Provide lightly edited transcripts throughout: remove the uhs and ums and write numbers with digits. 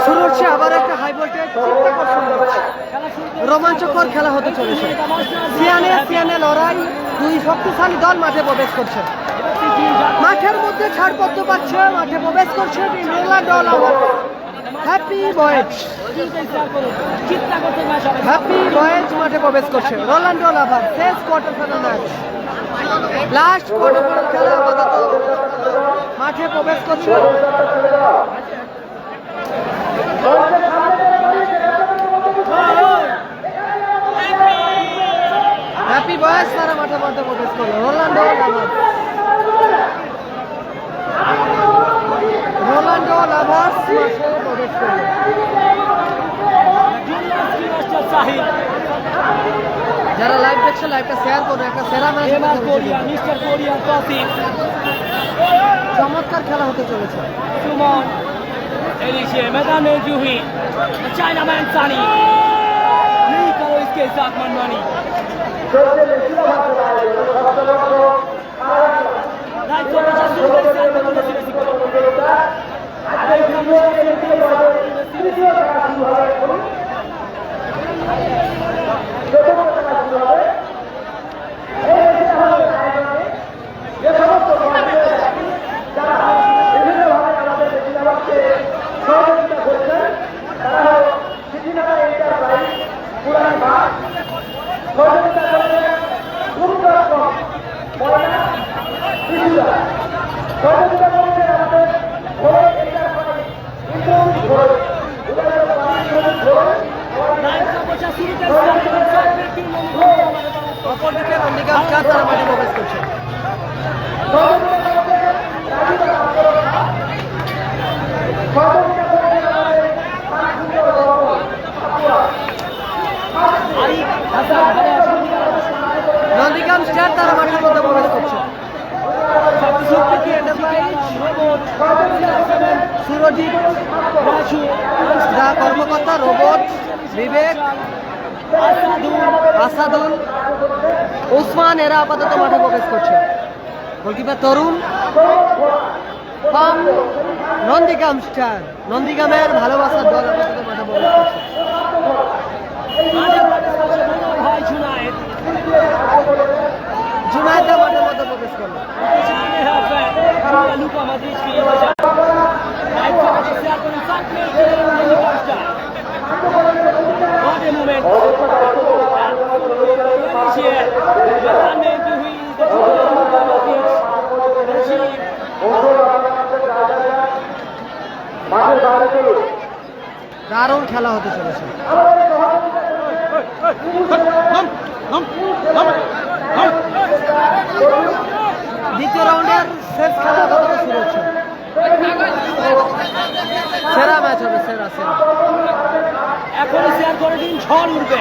শুরু হচ্ছে আবার একটা হাই ভোল্টেজ রোমাঞ্চকর খেলা হতে চলেছে। সিয়ানে লড়াই, দুই শক্তিশালী দল মাঠে প্রবেশ করছে। মাঠের মধ্যে ছাড়পত্র পাচ্ছে, মাঠে প্রবেশ করছে রোনাল্ডো লাভার। হ্যাপি বয়েজ মাঠে প্রবেশ করছে রোনাল্ডো লাভার। শেষ quarter final match, last quarter final খেলা আপাতত মাঠে প্রবেশ করছে। হ্যাপি বয়েজ তারা মাঠে প্রবেশ করলো। রোনাল্ডো লাভার্স মাঠে প্রবেশ করলো। যারা লাইভ দেখছে লাইভটা শেয়ার করবে। একটা সেরা ম্যাচ, চমৎকার খেলা হতে চলেছে। সুমন এলিশে मैदान में जूही चाइनामैन सानी नहीं करो इसके साथ मनमानी। অপরদিকে নন্দীগ্রাম স্টার তারা মাঠে প্রবেশ করছে। নন্দীগ্রাম স্টার তারা মাঠের মধ্যে প্রবেশ করছে। সুরজিৎ, কর্মকর্তা, রোবট, বিবেক, আসাদুল, ওসমান এরা আপাতত মাঠে প্রবেশ করছে। গোলকিপার তরুণ, নন্দীগ্রাম স্টার, নন্দীগ্রামের ভালোবাসার দল আপাতত মাঠে প্রবেশ করছে। জুনায়েদা মাঠের মধ্যে প্রবেশ করলো। দারুণ খেলা হতে চলেছে। দ্বিতীয় রাউন্ডের শেষ খেলা আপাতত শুরু হচ্ছে। সেরা ম্যাচ হবে, সেরা এখন শেয়ার করে দিন, ঝড় উঠবে,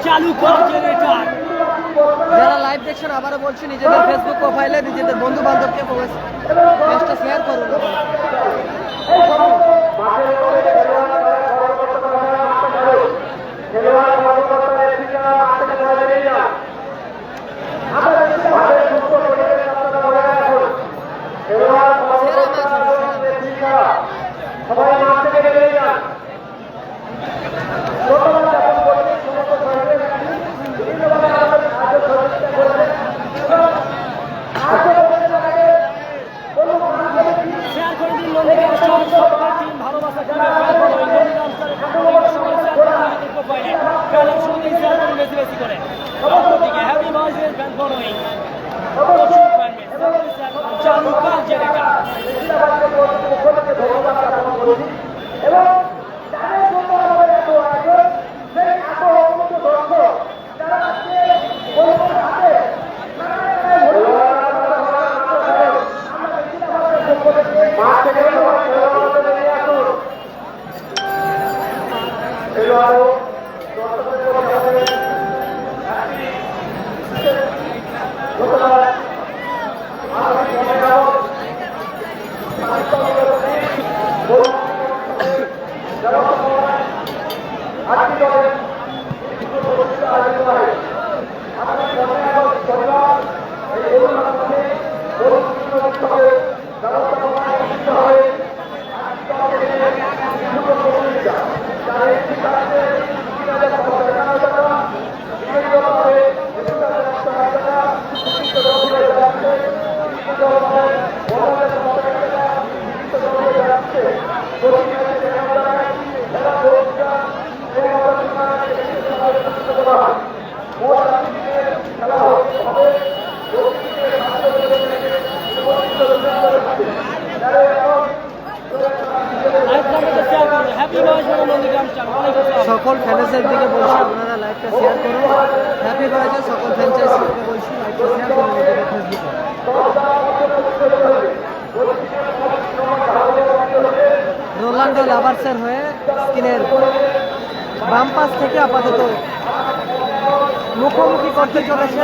চালু কর জেনারেটর। যারা লাইভ দেখছেন আবারও বলছি, নিজেদের ফেসবুক প্রোফাইলে নিজেদের বন্ধু বান্ধবকে পেজটা শেয়ার করুন। ব্যবস্থা সকল ফ্যান্সের দিকে বলছি আপনারা লাইভটা শেয়ার করুন। হ্যাপি বার্থডে সকল ফ্র্যাঞ্চাইজিকে বলছি লাইভটা শেয়ার করুন নিজেদের ফেসবুকে। রোনাল্ডো লাভার্সের হয়ে স্ক্রিনের বাম পাশ থেকে আপাতত মুখোমুখি করতে চলেছে,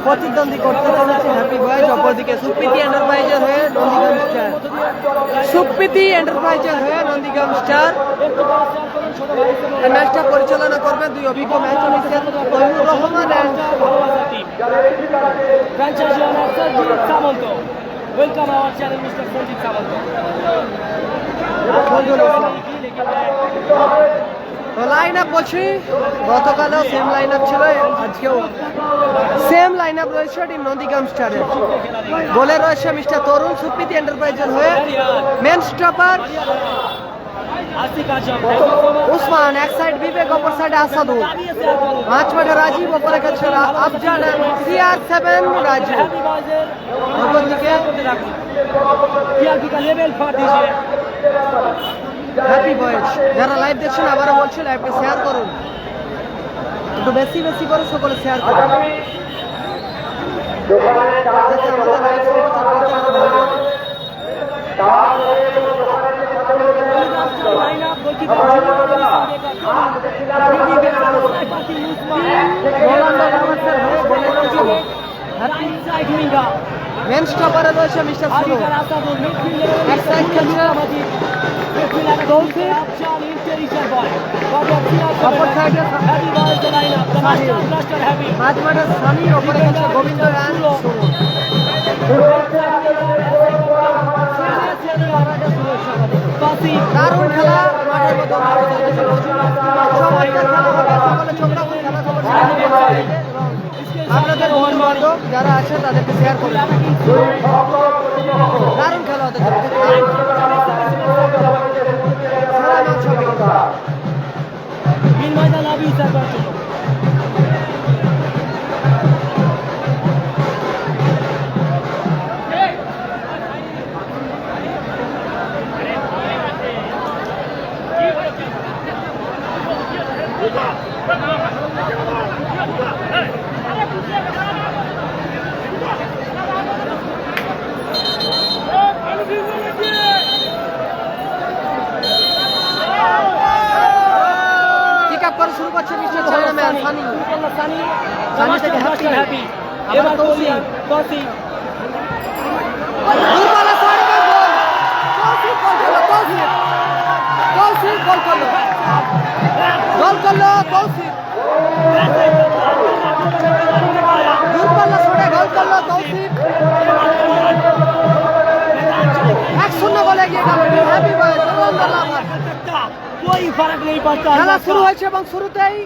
প্রতিদ্বন্দ্বী করতে চলেছে হ্যাপি বয়েজ। অপরদিকে সুপ্রীতি এন্টারপ্রাইজের হয়ে নন্দীগ্রাম স্টার, সুপ্রীতি এন্টারপ্রাইজের হয়ে নন্দীগ্রাম স্টার ম্যাচটা পরিচালনা করবে দুই অভিজ্ঞ match officer Taimur Rahman and Franchise owner Sanjeev Samanto. Welcome our channel, Mr. Sanjeev Samanto. তো লাইন আপ বলছি, গতকালও সেম লাইন আপ ছিল, আজকেও সেম লাইন আপ রয়েছে টিম নন্দীগ্রাম স্টারের। গোলে রয়েছে মিস্টার তরুণ সুপ্রীতি এন্টারপ্রাইজের হয়ে, মেন স্টপার উসমান, এক সাইড বিবেক, অপর সাইডে আসাদুল, মাঝ মাঠে রাজীব, অপরে কাছে আফজান, CR7 রাজীব। অপরদিকে হ্যাপি বয়েজ। যারা লাইভ দেখছেন আবারও বলছি লাইভটা শেয়ার করুন, একটু বেশি বেশি করে সকলে শেয়ার করুন। মেন স্টপারে রয়েছে মিস্টার সুলু, এক সাইড খেলছে তৌফিক, অপর সাইডে মাঝ মাঠে সানি, অপরে খেলছে গোবিন্দ রান সুমন। দারুণ খেলা, মাঠের মতো চমৎকার খেলা হবে, সকলে চোখ রাখুন খেলা খবর আপনাদের বন্ধু বান্ধব যারা আছে তাদেরকে শেয়ার করুন। দারুণ খেলা হতে চলেছে, শুরু করছে মিস্টার চ্যানেলম্যান সানি, সানি থেকে হ্যাপি, এবার তৌসিফ, দূরপাল্লা শট, তৌসিফ গোল করলো, তৌসিফ গোল করলো, তৌসিফ দূরপাল্লা শটে গোল করলো তৌসিফ। 1-0 গোলে এগিয়ে গেল হ্যাপি বয়েজ। খেলা শুরু হয়েছে এবং শুরুতেই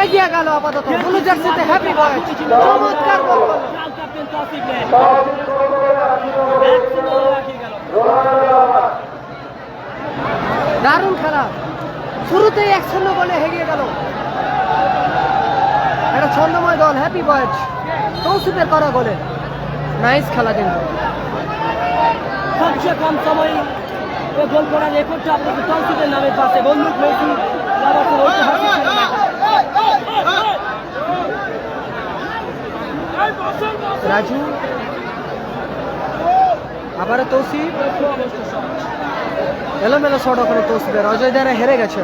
এগিয়ে গেল আপাতত ব্লু জার্সিতে হ্যাপি বয়েজ। চমৎকার গোল করলো, দারুণ খেলা, শুরুতেই 1-0 গোলে এগিয়ে গেল। একটা ছন্দময় দল হ্যাপি বয়েজ, তৌসিফের করা গোলে নাইস খেলা। কিন্তু সবচেয়ে কম সময় গোল করার রেকর্ডটা আপনাকে তৌসিফের নামের পাশে বন্দুক মেসি রাজু, আবার তৌসিফ, এলোমেলো শট ওখানে তৌসিফের, অজয় দ্বারা হেরে গেছে।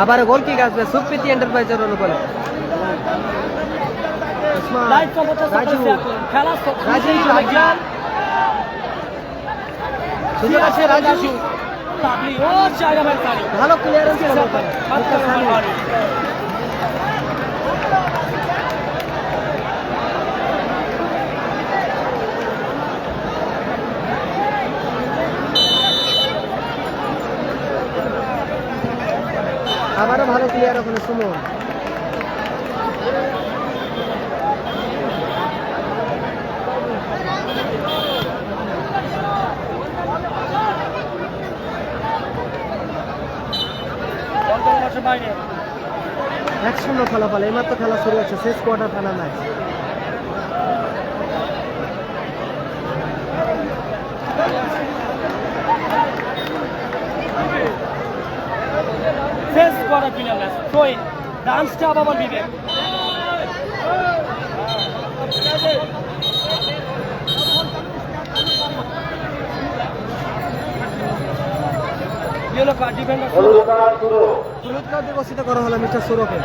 আবার গোল কিক আসবে সুপ্রীতি এন্টারপ্রাইজের অনুকূলে। রাজু, সুযোগ আছে রাজু, ভালো ক্লিয়ারেন্স আবারও ভালো প্লেয়ার ওখানে সুমন। মাঠের বাইরে 1-0 ফলাফল, এইমাত্র খেলা শুরু হচ্ছে, শেষ কোয়ার্টার ফাইনাল ম্যাচ। শেষ কোয়ার্টার ফাইনাল ম্যাচ। থ্রোইন ডান্সটা আবার বিবেক। ইয়েলো কার্ড ডিফেন্ডার হলুদ কার্ডে ঘোষিত করা হলো মিস্টার সুরকে।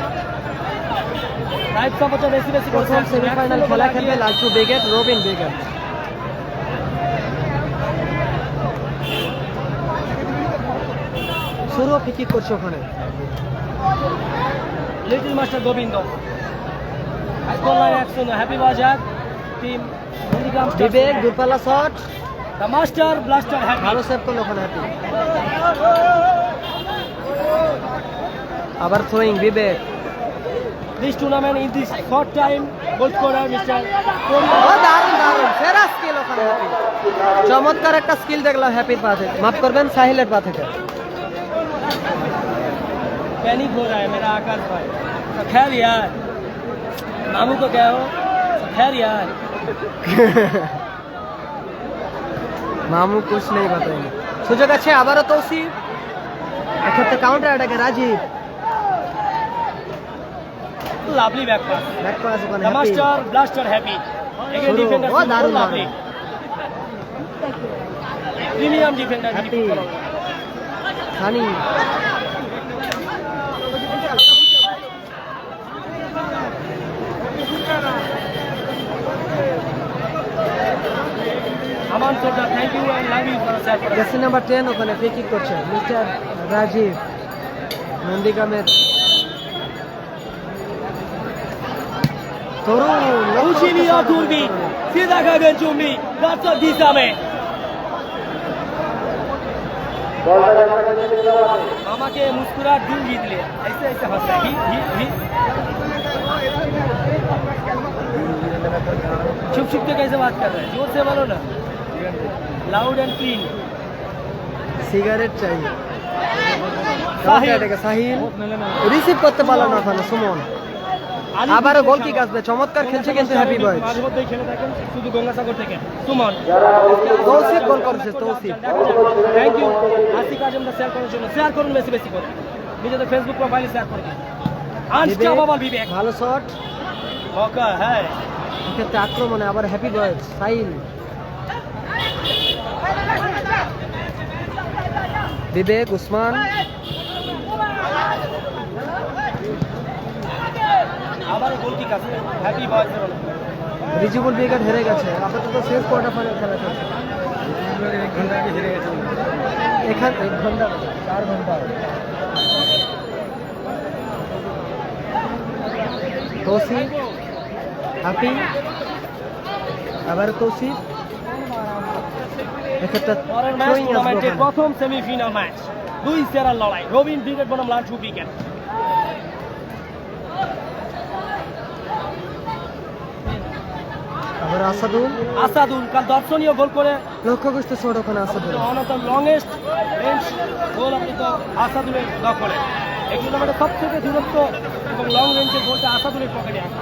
লাইভ সাপোর্টার বেশি বেশি করে প্রথম সেমিফাইনাল খেলা খেলবে Lalchu brigade, Robin brigade. Suro ফিকিক করছে ওখানে। Little master Gobinda score line 1-0 Happy Bazar team Nandigram Bibek দূরপাল্লা shot, the master blaster Happy. ভালো সেভ করলো ওখানে হ্যাপি। আবার throwing Bibek. This tournament in this short time goal scorer mister ও দারুণ দারুণ সেরা স্কিল ওখানে হ্যাপি। চমৎকার একটা স্কিল দেখলাম হ্যাপির পা থেকে, মাফ করবেন সাহিলের পা থেকে। पैनिक हो रहा है मेरा आकाश भाई। तो खैर यार मामू को क्या हो, तो खैर यार মামু কুছ নেই বাতাইনি। সুযোগ আছে আবারও তৌসিফ, এক্ষেত্রে কাউন্টার অ্যাটাকে Rajeev. Lovely back pass back pass ওখানে the happy. Master blaster happy again शुरू। डिफेंडर वो दारुण lovely premium defender happy. Sunny Aman सोल्डर thank you and love you for set jersey number 10 ওখানে ফ্রি কিক করছে মিস্টার রাজীব নন্দীগ্রামের তরুণ। उचिलिया दूरबी सीधा गगन चुम्बी दर्शक दिशा में मामा के मुस्कुराहट दिल जीत लिया। ऐसे ऐसे हंस रहा है ही छुप छुप के कैसे बात कर रहे हैं, जोर से बोलो ना, लाउड एंड क्लीन। সিগারেট চাই। সাহিল। সাহিল রিসিভ করতে পারলো না ওখানে সুমন। আবারও গোল কিক আসবে, চমৎকার খেলছে কিন্তু হ্যাপি বয়েজ। মাঝে মধ্যেই খেলে থাকেন শুধু গঙ্গাসাগর থেকে সুমন। তৌসিফ গোল করেছে, তৌসিফ। থ্যাংক ইউ আশিক আজমদা শেয়ার করার জন্য। শেয়ার করুন বেশি বেশি করে, নিজেদের ফেসবুক প্রোফাইলে শেয়ার করে দিন। আনস্টপেবল বিবেক ভালো শট, মৌকা হ্যাঁ এক্ষেত্রে আক্রমণে আবার হ্যাপি বয়েজ সাহিল। বিবেক উসমান আবার গোল কিক আসবে হ্যাপি বয়েজ। রিজিবুল ব্রিগেড হেরে গেছে, আপাতত শেষ কোয়ার্টার ফাইনাল খেলা চলছে। এখানে 1 ঘন্টা 4 ঘন্টা। তৌসিফ হ্যাপি, আবার তৌসিফ। এক্ষেত্রে পরের ম্যাচ throwing আসবে টুর্নামেন্টের ওখানে। প্রথম সেমিফাইনাল ম্যাচ, দুই সেরার লড়াই, রবিন ব্রিগেড বনাম লালচু ব্রিগেড। আবার আসাদুল আসাদুল কাল দর্শনীয় গোল করে লক্ষ্য করতে শট ওখানে Asadul. One of the longest range goal আপনি তো আসাদুলের দখলে। এই টুর্নামেন্টের সব থেকে দূরত্ব এবং লং রেঞ্জের গোলটা আসাদুলের পকেটে আছে।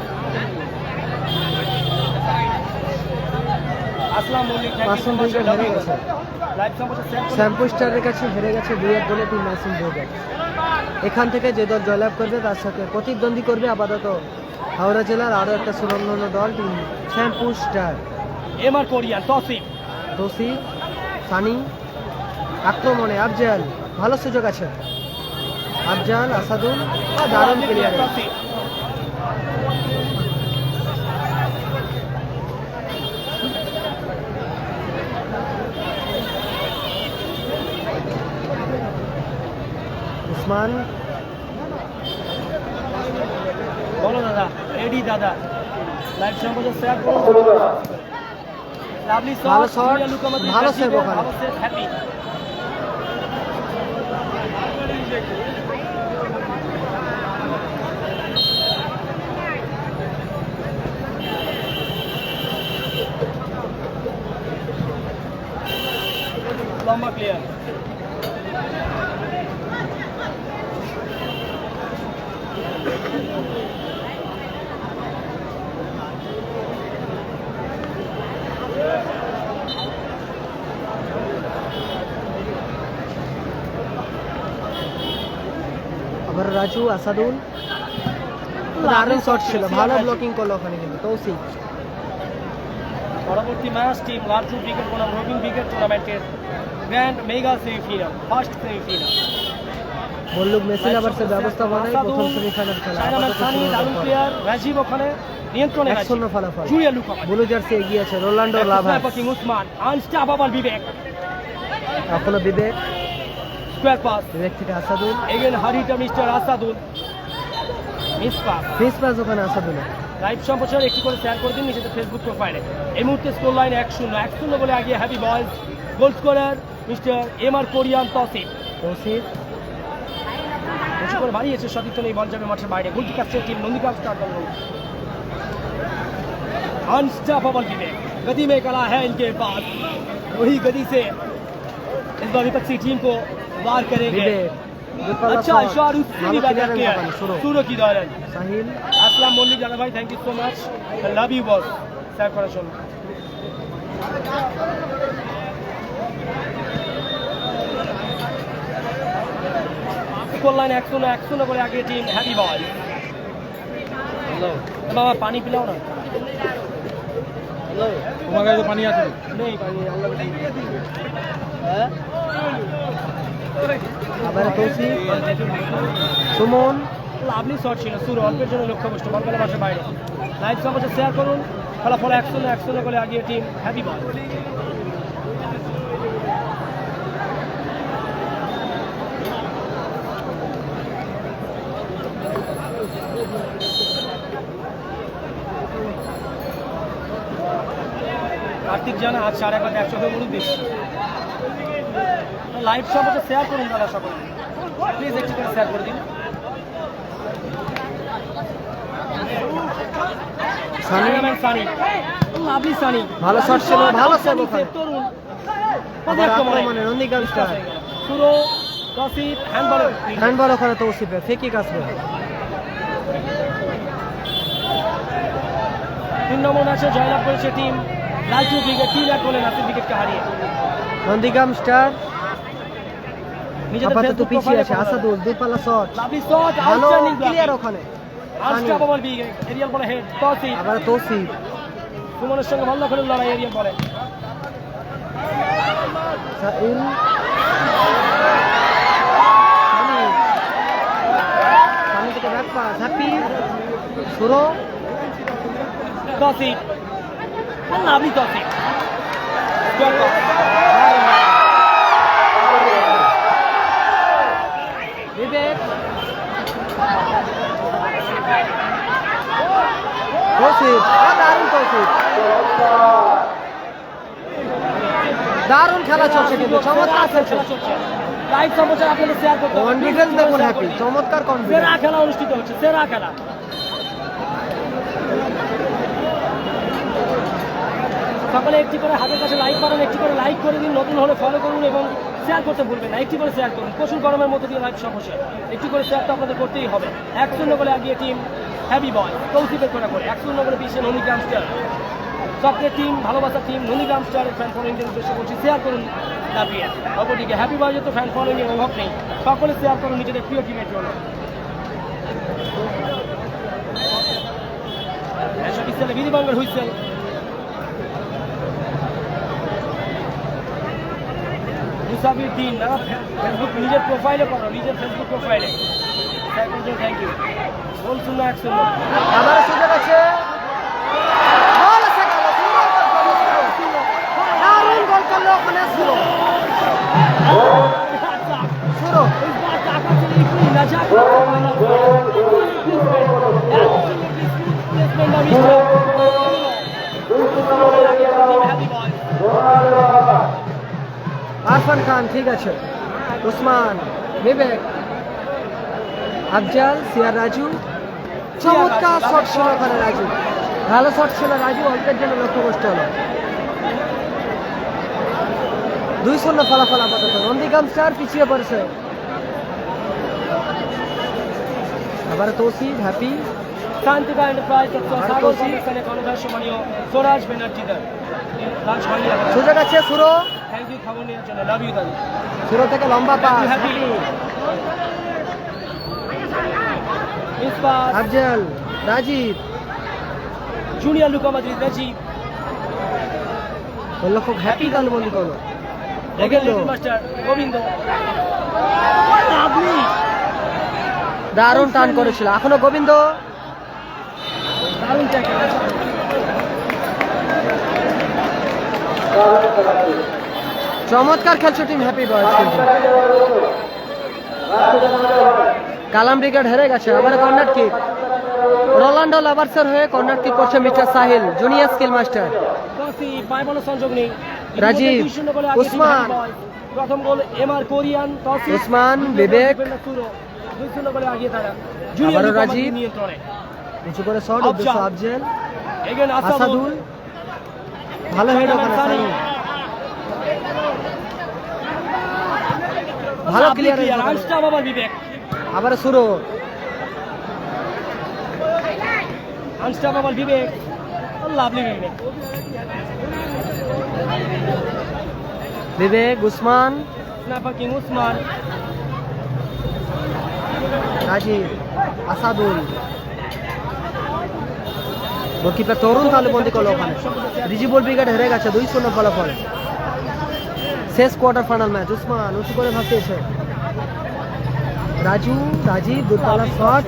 আসলাম মল্লিক মাসুম ব্রিগেড হেরে গেছে, লাইভ সম্পর্কে শেয়ার করুন। শ্যাম্পু স্টারের কাছে হেরে গেছে 2-1 গোলে টিম মাসুম ব্রিগেড। এখান থেকে যে দল জয়লাভ করবে তার সাথে প্রতিদ্বন্দ্বী করবে আপাতত হাওড়া জেলার আরও একটা সুনামধন্য দল team shampoo star. MR Korean Tasif Tousif Sunny আক্রমণে আফজাল, ভালো সুযোগ আছে। আফজাল আসাদুল দারুণ প্লেয়ার। তসিফ উসমান বলো দাদা, এডি দাদা লাইভ সম্পর্কে শেয়ার করুন। লাভলি ভালো শট, shot, ভালো save ওখানে। ভালো সেভ হ্যাপি। লম্বা প্লেয়ার আবার রাজু আসাদুল দারুণ শট ছিল, ভালো ব্লকিং করলো ওখানে কিন্তু তৌসিফ। পরবর্তী ম্যাচ টিম লার্জু ক্রিকেট বনাম রবিন ক্রিকেট টুর্নামেন্টের grand mega semifinal, first semifinal. Malluk Messi লাভার্সের ব্যবস্থাপনায় প্রথম সেমিফাইনাল খেলা। সাইনামের সানি দারুণ প্লেয়ার, রাজীব ওখানে নিয়ন্ত্রণে আছে। 1-0 ফলাফল। জুলিয়া লুকা, ব্লু জার্সি এগিয়ে আছে, রোনাল্ডো লাভার, পাকিং উসমান, আনস্টপেবল বিবেক, এখনো বিবেক, স্কোয়ার পাস, বিবেক থেকে আসাদুল, এগেন হারিটা মিস্টার আসাদুল, মিস পাস। ফিস পাস ওখানে আসাদুল। লাইভ সম্প্রচার একটি করে শেয়ার করে দিন নিজেদের ফেসবুক প্রোফাইলে। এই মুহূর্তে স্কোর লাইন 1-0 বলে আগিয়ে happy boys. Goal scorer mister MR Korean Tousif. Tousif বেশি করে বাড়িয়েছে, সতীর্থ নেই, বল যাবে মাঠের বাইরে। গোলটি কাটছে টিম নন্দীগ্রাম স্টার দল। अनस्टॉपेबल विवेक, गति में कला है इनके पास, वही गति से इस बार विपक्षी टीम को वार करेंगे। বিবেক, अच्छा शॉट उसकी बैटर किया सूरो की दौरान। সাহিল, अस्सलाम मौलिक जाना भाई, thank you so much, I love you boss. Save करा শোনো। স্কোর লাইন 1-0 করে আগে টিম হ্যাপি বয়। বাবা পানি পিলাও না। তোমার কাছে তো পানি আছে? নেই পানি, আল্লাহ হ্যাঁ আবার তৌসিফ, সুমন, লাভলি শট ছিল, সুর অল্পের জন্য লক্ষ্যভ্রষ্ট, বল গেল মাঠের বাইরে। লাইভ সম্প্রচার শেয়ার করুন। ফলাফল 1-0 করে আগিয়ে টিম হ্যাপি বয়। কার্তিক জানা আজ 1:30 একশো বলুন দিস। লাইভ সম্পর্কে শেয়ার করুন দাদা, সকলে প্লিজ একটু করে শেয়ার করে দিন। সানি, সানি, লাভলি সানি, ভালো শট ছিল, ভালো সেভ ওখানে। তরুণ আবার আক্রমণে নন্দীগ্রাম স্টার, পুরো তৌসিফ হ্যান্ডবল। হ্যান্ডবল ওখানে তৌসিফের, ফেকি কাসবে। 3 নম্বর ম্যাচে জয়লাভ করেছে টিম লালচু ক্রিকেট 3-1 গোলে নাসির উইকেটকে হারিয়ে। নন্দীগ্রাম স্টার নিজেদের আপাতত ফেসবুক পিছিয়ে প্রোফাইলে আছে, আসাদুল দুপাল্লা শট, লাভলি শট, ভালো আউটস্ট্যান্ডিং ক্লিয়ার ওখানে। আনস্টপেবল বিগ এরিয়াল বলে হেড তৌসিফ। আবার তৌসিফ, সুমনের সঙ্গে ভালো করে লড়াই, এরিয়াল বলে সাইল, সানি, সানি থেকে back pass, happy, Suro, Tousif, lovely Tousif, square pass. Bibek, Tousif, দারুণ তৌসিফ, দারুণ খেলা চলছে কিন্তু চমৎকার খেলছে। লাইভ সম্প্রচার আপনাদের শেয়ার করতে হবে। কনফিডেন্স দেখুন হ্যাপি, চমৎকার সেরা কনফিডেন্স। খেলা অনুষ্ঠিত হচ্ছে, সেরা খেলা। সকলে একটি করে হাতের কাছে লাইক করেন, একটি করে লাইক করে দিন, নতুন হলে ফলো করুন এবং শেয়ার করতে ভুলবেন না। একটি করে শেয়ার করুন, প্রচুর গরমের মধ্যে দিয়ে লাইভ সমস্যা, একটি করে শেয়ার তো আপনাদের করতেই হবে। 1-0 বলে আগিয়ে টিম হ্যাপি বয়, তৌসিফের করে 1-0 বলে পিছিয়ে নন্দীগ্রাম স্টার। সবচেয়ে টিম ভালোবাসা টিম নন্দীগ্রাম স্টারের ফ্যান ফলোয়িংদের উদ্দেশ্যে বলছি, শেয়ার করুন দাবিয়ে। অপরদিকে হ্যাপি বয় তো ফ্যান ফলোয়িং এর অভাব নেই, সকলে শেয়ার করুন নিজেদের প্রিয় টিমের জন্য। বিধিবঙ্গের হুইসেল, মুসাফির দিন না ফেসবুক নিজের প্রোফাইলে করো, নিজের ফেসবুক প্রোফাইলে। Thank you. গোল 0-1। আবার সুযোগ আছে, গোল আছে, দারুণ গোল করলো ওখানে সুরো, সুরো, আরফান খান, ঠিক আছে, উসমান, বিবেক, আফজাল, সিয়ার, রাজু, চমৎকার শট ছিল ওখানে রাজু, ভালো শট ছিল রাজু, অল্পের জন্য লক্ষ্যভ্রষ্ট হলো। 2-0 ফলাফল আপাতত, নন্দীগ্রাম স্টার পিছিয়ে পড়েছে। আবার তৌসিফ হ্যাপি শান্তিকা এন্টারপ্রাইজ সাগর পাকিস্তানের কর্ণধার সম্মানীয় স্বরাজ ব্যানার্জিদার লাঞ্চ হয়নি এখন। সুযোগ আছে সুরো থ্যাংক ইউ খবর নেওয়ার জন্য, লাভ ইউ দাদু। সুরো থেকে লম্বা পাস হ্যাপি ইসপাত Afzal Rajib junior Luka Madrid Rajib বললো খুব হ্যাপি তালবন্দি করলো দেখেন গোবিন্দ মাস্টার গোবিন্দ লাভলি দারুণ টান করেছিল এখনো গোবিন্দ দারুণ ট্যাকেল। চমৎকার খেলছে টিম হ্যাপি বয়স কালাম ব্রিগেড হেরে গেছে আবার কর্নার কিক রোনাল্ডো লাভার্সের হয়ে কর্নার কিক করছে mister Sahil junior skill master টসি পায় বল সংযোগ নেই। রাজীব, ইতিমধ্যে 2-0 গোলে আগে উসমান। টিম হ্যাপি বয়। প্রথম গোল এমআর কোরিয়ান টসি উসমান, বিবেক। 2-0 গোলে আগিয়ে তারা আবারও জুনিয়র লুকা রাজীব। মাদ্রিদ নিয়ন্ত্রণে। উঁচু করে শট আফজাল। উদ্দেশ্য আফজল এগেন আসাদুল আসাদুল ভালো হেড ওখানে সানি ভালো ক্লিয়ার আনস্টাপ আবার বিবেক আবার শুরু আনস্টাপ আবার Bibek lovely Bibek Bibek Usman snapper king Usman Rajib Asadul goalkeeper Tarun তালুবন্দি করলো ওখানে রিজিবুল ব্রিগেড হেরে গেছে 2-0 ফলাফল শেষ কোয়ার্টার ফাইনাল ম্যাচ উসমান উঁচু করে ভাবতেছে রাজীব দুর্বলা শট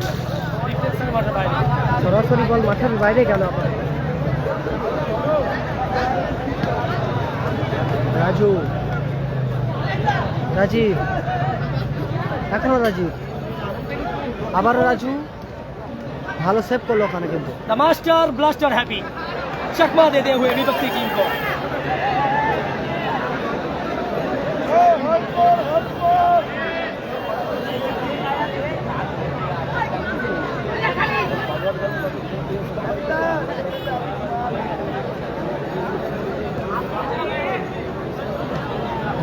ডিফেন্সের মাঠে বাইরে সরাসরি বল মাঠের বাইরে গেল আবার রাজীব এখনো রাজীব আবারও রাজু ভালো সেভ করলো ওখানে কিন্তু द मास्टर ब्लास्टर हैप्पी चकमा देते हुए विपक्षी टीम को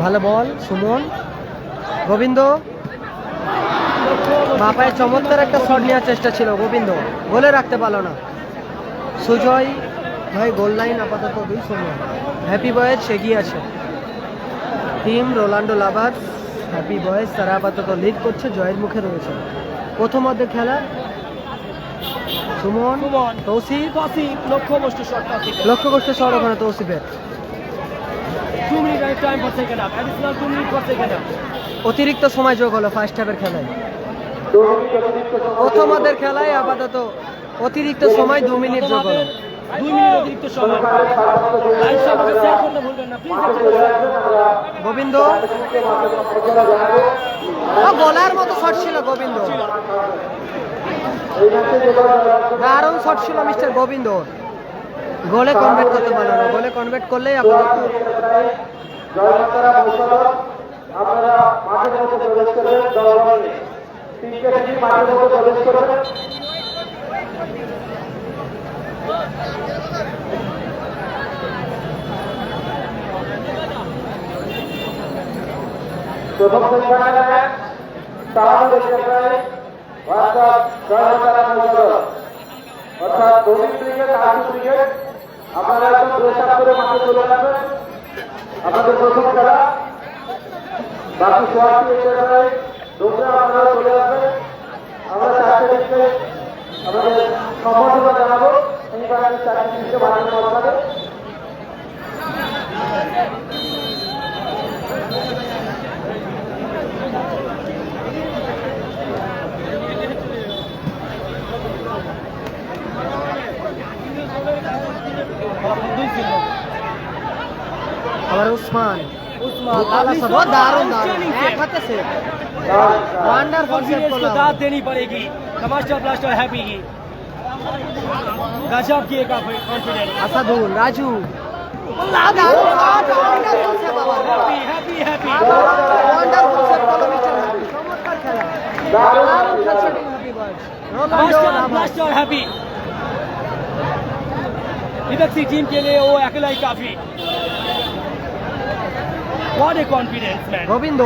ভালো বল সুমন গোবিন্দ বাপায় চমৎকার একটা শট নেওয়ার চেষ্টা ছিল গোবিন্দ গোলে রাখতে পারলো না সুজয় ভাই গোল লাইন আপাতত 2-0 হ্যাপি বয়েজ এগিয়ে আছে team Ronaldo lovers happy boys তারা আপাতত লিড করছে জয়ের মুখে রয়েছে প্রথম অর্ধের খেলা সুমন সুমন তৌসিফ তৌসিফ লক্ষ্য বস্তু শট তৌসিফ লক্ষ্য করছে শট ওখানে তৌসিফের 2 minute time for second half additional 2 minute for second half অতিরিক্ত সময় যোগ হলো ফার্স্ট হাফের খেলায় প্রথম অর্ধের খেলায় আপাতত অতিরিক্ত সময় 2 মিনিট যোগ হলো 2 মিনিট অতিরিক্ত সময় লাইভ সম্পর্কে শেয়ার করতে ভুলবেন না প্লিজ গোবিন্দ গোলার মতো শট ছিল গোবিন্দ দারুণ শট ছিল মিস্টার গোবিন্দ গোলে কনভার্ট করতে পারলো না গোলে কনভার্ট করলেই আপাতত আপনারা মাঠের মধ্যে প্রবেশ করবেন দলবল নিয়ে তিনটে টিম মাঠের মধ্যে প্রবেশ করবেন প্রথম সেমিফাইনাল ম্যাচ তাহলে প্রায় অর্থাৎ 6,000 অর্থাৎ গোবিন্দ ব্রিগেড আশু ব্রিগেড আপনারা একদম ড্রেস আপ করে মাঠে চলে আসবেন আপনাদের প্রথম খেলা বাকি সোয়াটি এলাকায় দৌড়ে আপনারা চলে আসবেন আমরা 4টে টিমকে আমাদের সম্বর্ধনা জানাবো এইবার আমি 4টে টিমকে বানানো দরকার আবার উসমান उस्मान দারুণ এক হাতে সেভ ওয়ান্ডারফুল সেভ कॉन्फिडेंस को করলো दाद देनी पड़ेगी द मास्टर ब्लास्टर हैप्पी की गजब की एक कॉन्फिडेंस আসাদুল রাজু দারুণ shot, wonderful save আবার। हैप्पी हैप्पी हैप्पी আবার wonderful save করলো মিস্টার হ্যাপি। চমৎকার খেলা দারুণ খেলছে team happy boys Ronaldo master lovers. Blaster happy विपक्षी टीम के लिए वो अकेला ही काफी what a confidence man Govind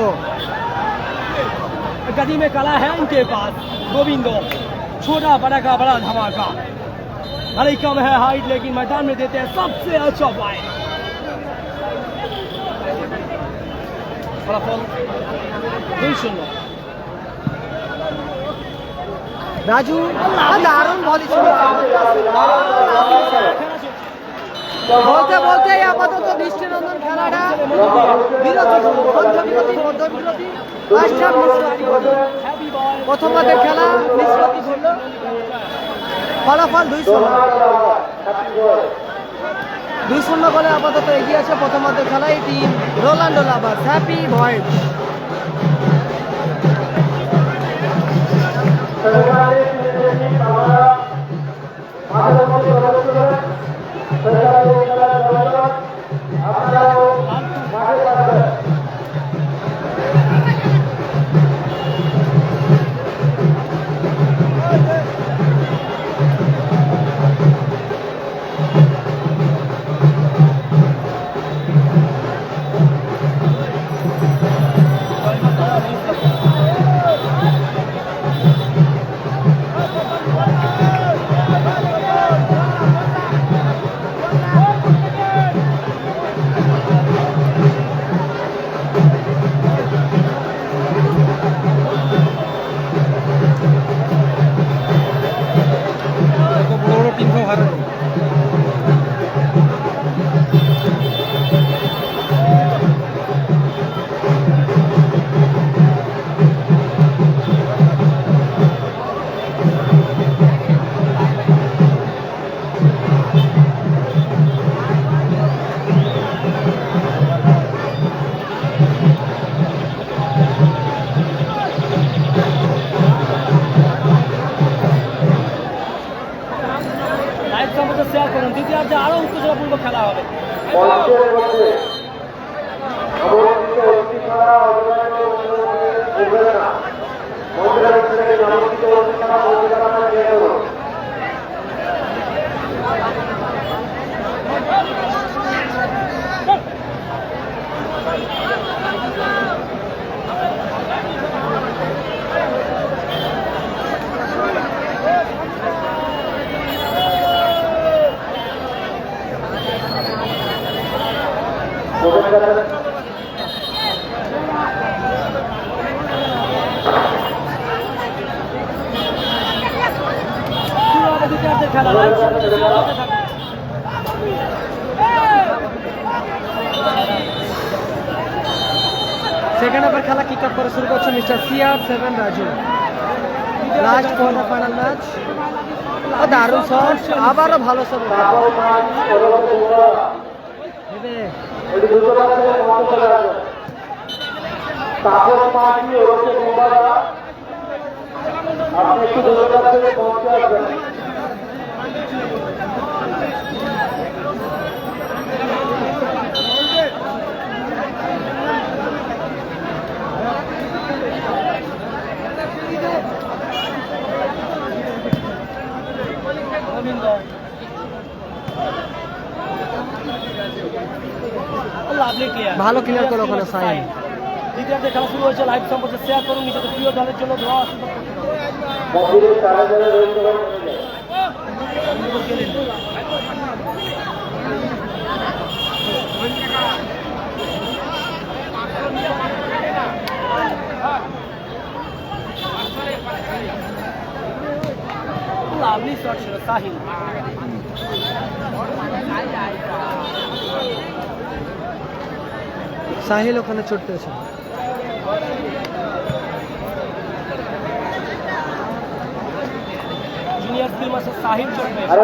गदी में कला है उनके पास गोविंदो छोटा बड़ा का बड़ा धमाका। भले कम है हाइट लेकिन मैदान में देते हैं सबसे अच्छा फाइट। ফলাফল 2-0। রাজু দারুণ বলই ছিল। বলতে বলতে আপাতত দৃষ্টিনন্দন খেলাটা বিরতি মধ্য বিরতি ফার্স্ট হাফ নিষ্পত্তি হলো। প্রথমার্ধের খেলা নিষ্পত্তি হলো, ফলাফল 2-0 গোলে আপাতত এগিয়ে আছে প্রথমার্ধের খেলায় team Ronaldo lovers happy voice. দ্বিতীয়ার্ধে আরো উত্তেজনাপূর্ণ খেলা হবে। সেকেন্ড হাফের খেলা কিক অফ করে শুরু করছে mister CR7 Raju. Last quarter final match. দারুণ শট, আবারও ভালো শট। আপনি একটু দূরে থেকে পৌঁছে আসবেন। ভালো ক্লিয়ার করলো ওখানে সাইন। দ্বিতীয়ার্ধে খেলা শুরু হয়েছে। লাইভ সম্পর্কে শেয়ার করুন, নিজেদের প্রিয় দলের জন্য দোয়া আশীর্বাদ লাভলি শট ছিল সাহিল। সাহিল ওখানে চোট পেয়েছে। জুনিয়র স্কিল মাস্টার সাহিল চোট পেয়েছে।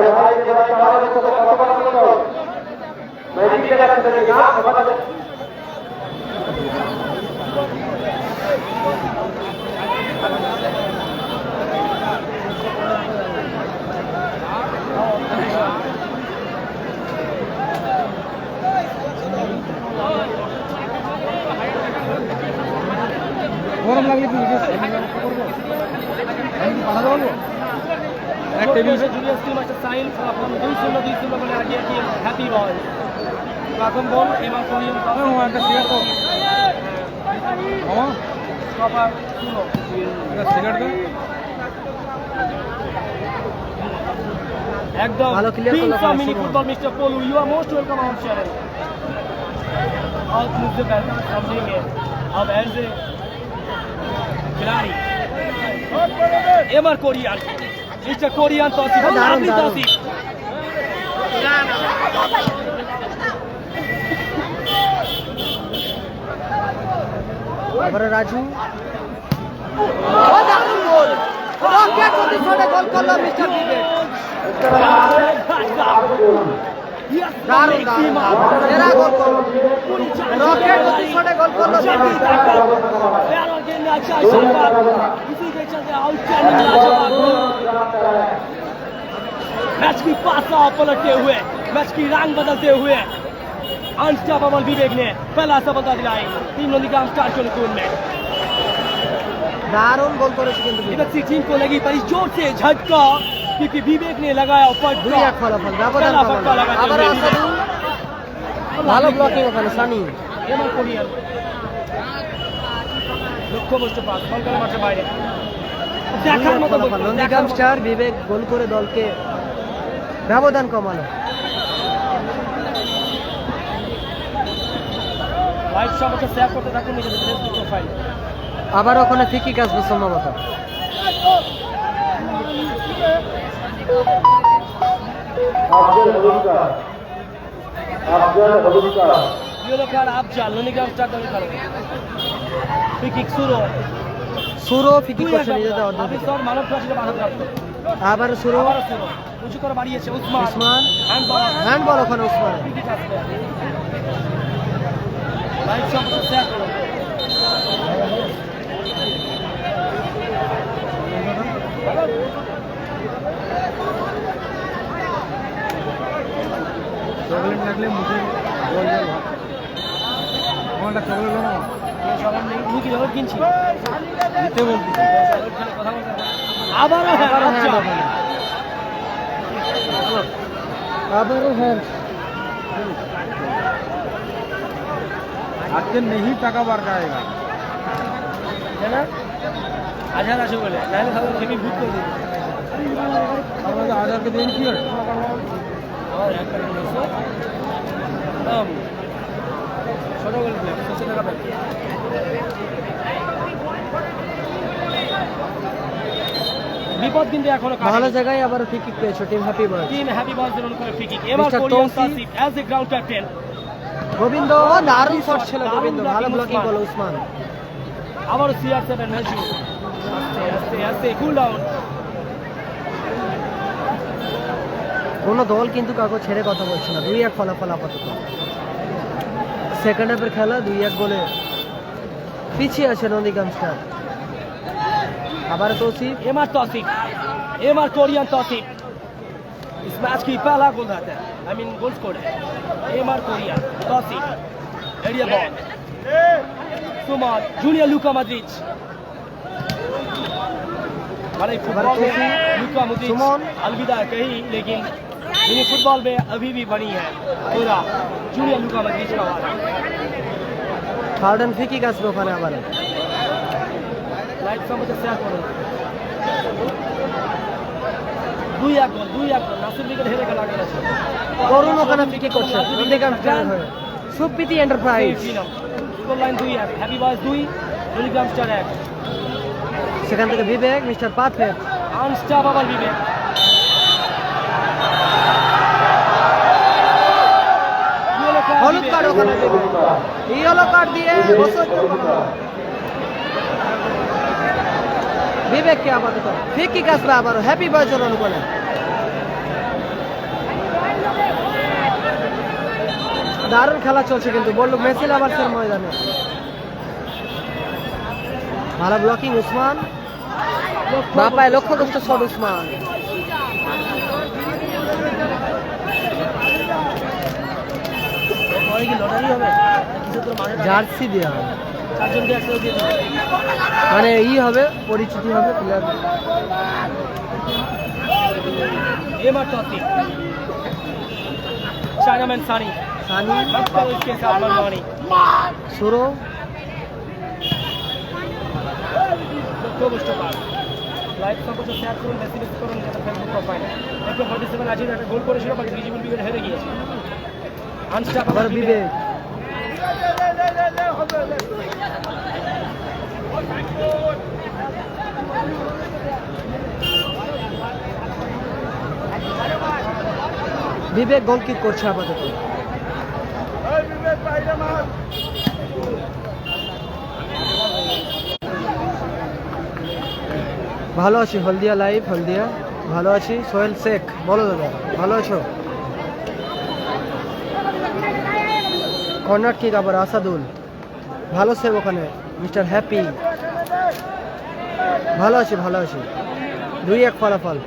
গরম লাগলে কি জুনিয়র স্কিল মাস্টার সাহিল ফলাফল 2-0 বলে আগিয়ে টিম হ্যাপি বয়। প্রথম বল এবং কোরিয়ান কপার 0। एकदम ভালো clear तीन করলো सा ভাই मिनी সুমন। फुटबॉल मिस्टर पोलू you are most welcome our channel और मुझे वेलकम समझेंगे अब एज ए खिलाड़ी एमर कोरियन मिस्टर कोरियन तौसीफ दारुण, आखिरी दारुण। तौसीफ এবারে রাজু ও দারুণ গোল রকেট প্রতিশোধে গোল করলো মিস্টার বিবেক দারুণ দারুণ দারুণ। সেরা গোল করলো রকেট প্রতিশোধে গোল করলো বিবেক। इसी के चलते आउटस्टैंडिंग लाजवाब मैच की पासा पलटते हुए मैच की रंग बदलते हुए अनस्टॉपेबल विवेक ने पहला सफलता दिलाई टीम नंदीग्राम स्टार के अनुकूल में দারুণ গোল করেছে কিন্তু বিবেক। विपक्षी टीम को लगी बड़ी जोर से झटका क्योंकि विवेक ने लगाया দুই फटका এক ফলাফল ব্যবধান पहला फटका কমালো। लगाते আবার हुए আসাদুল ভালো ব্লকিং ওখানে সানি এমআর কোরিয়ান লক্ষ্যভ্রষ্ট পাস বল করে মাঠের বাইরে দেখার মতো বল, নন্দীগ্রাম দেখার মতো। স্টার বিবেক গোল করে দলকে ব্যবধান কমালো। লাইভ সমস্যা শেয়ার করতে থাকুন নিজেদের ফেসবুক প্রোফাইল আবার ওখানে ফিকি আসবে সম্ভবত। আফজাল হলুদকার আফজাল হলুদকার yellow card Afzal Nandigram star দলের খেলোয়াড় ফ্রি কিক শুরু সুরো ফিকি করছে নিজেদের অর্ধ থেকে। আবিসর মানব প্রাচীরে বাধাপ্রাপ্ত আবার সুরো আবারও শুরু উঁচু করে বাড়িয়েছে উসমান উসমান হ্যান্ডবল হ্যান্ডবল ওখানে উসমান। ফ্রি কিক আসবে লাইভ সমস্যা শেয়ার করুন চকলেট লাগলে মুখে জল জল আমারটা চকলেট না সবার নেই তুমি কি জল কিনছি দিতে বলছি কথা বলতে আবারও হ্যাঁ আবারও আচ্ছা। হ্যান্ড ওখানে। আবারও হ্যান্ড আজকে नहीं টাকা বার কাएगा है ना আজহার আসে বলে নাহলে সবাই হেভি ভূত করে দিবে আমরা তো আজারকে দেন কি হয় আমার একটা নিয়েছে ছোট গোল প্লে 60 টাকা প্যাক বিপদ কিন্তু এখনো ভালো জায়গায় আবার ফিকি পেয়েছো team happy boy. Team happy boys এর অনুকূলে ফ্রি কিক এবার Mr. Korean Tousif. Tasif as a ground captain Govind দারুণ শট ছিল গোবিন্দ ভালো ব্লকিং করলো উসমান। আবার CR7 নাজু আস্তে আস্তে আস্তে কুল ডাউন কোনো দল কিন্তু কাউকে ছেড়ে কথা বলছে না। 2-1 ফলাফল আপাতত। সেকেন্ড হাফের খেলা 2-1 গোলে পিছিয়ে আছে নন্দীগ্রাম স্টার। আবার তৌসিফ एमआर कोरियन तौसीफ इस मैच की पहला गोल आता है आई मीन गोल स्कोर है MR Korean Tousif area ball Suman junior Luka Modric हमारे फुटबॉल में लुका मद्रिच सुमन। अलविदा कही लेकिन मिनी फुटबॉल में अभी भी बनी है पूरा जूनियर लुका मद्रिच का वाला থার্ড অ্যান্ড ফিকি আসবে ওখানে আবার। लाइट समझ से करो 2-1 গোল নাসির বিকেট হেরে গেল আগে আছে করুণ ওখানে ফিকি করছে নন্দীগ্রাম স্টার হয়ে। Supriti enterprise score line 2-1 happy বয়েস 2 নন্দীগ্রাম স্টার 1 সেখান থেকে বিবেক মিস্টার পারফেক্ট আনস্টপেবল বিবেক হলুদ কার্ড ওখানে বিবেক ইয়েলো কার্ড দিয়ে বিবেককে আপাতত ফিকি আসবে আবারও হ্যাপি বয়সের অনুকূলে। দারুণ খেলা চলছে কিন্তু বললো মেসি লাভার্সের ময়দানে। ভালো ব্লকিং উসমান বাপায় লক্ষ্যগ্রস্ত শট উসমান। পরে কি লটারি হবে কিছু তো মানে জার্সি দেওয়া হবে চারজন দিয়ে একসাথে দিয়ে দেবে মানে হবে পরিচিতি হবে প্লেয়ার। एमआर तौसीफ चाइनामैन सानी সানি मक्का इसके साथ मनवानी সুরো लक्ष्यभ्रष्ट पास লাইভ সম্পর্কে শেয়ার করুন, বেশি বেশি করুন, যেটা ফেসবুক প্রোফাইলে। একটু 47 আজিজ একটা গোল করেছিল, বাট ভিজিবল বিবেক হেরে গিয়েছে। আনস্টপেবল বিবেক। বিবেক গোল কিক করছে আপাতত। ভালো আছি হলদিয়া লাইভ, হলদিয়া ভালো আছি। সোহেল শেখ, বলো দাদা ভালো আছো? কর্নার কিক আবার আসাদুল, ভালো সেভ ওখানে। মিস্টার হ্যাপি, ভালো আছি ভালো আছি। 2-1 ফলাফল।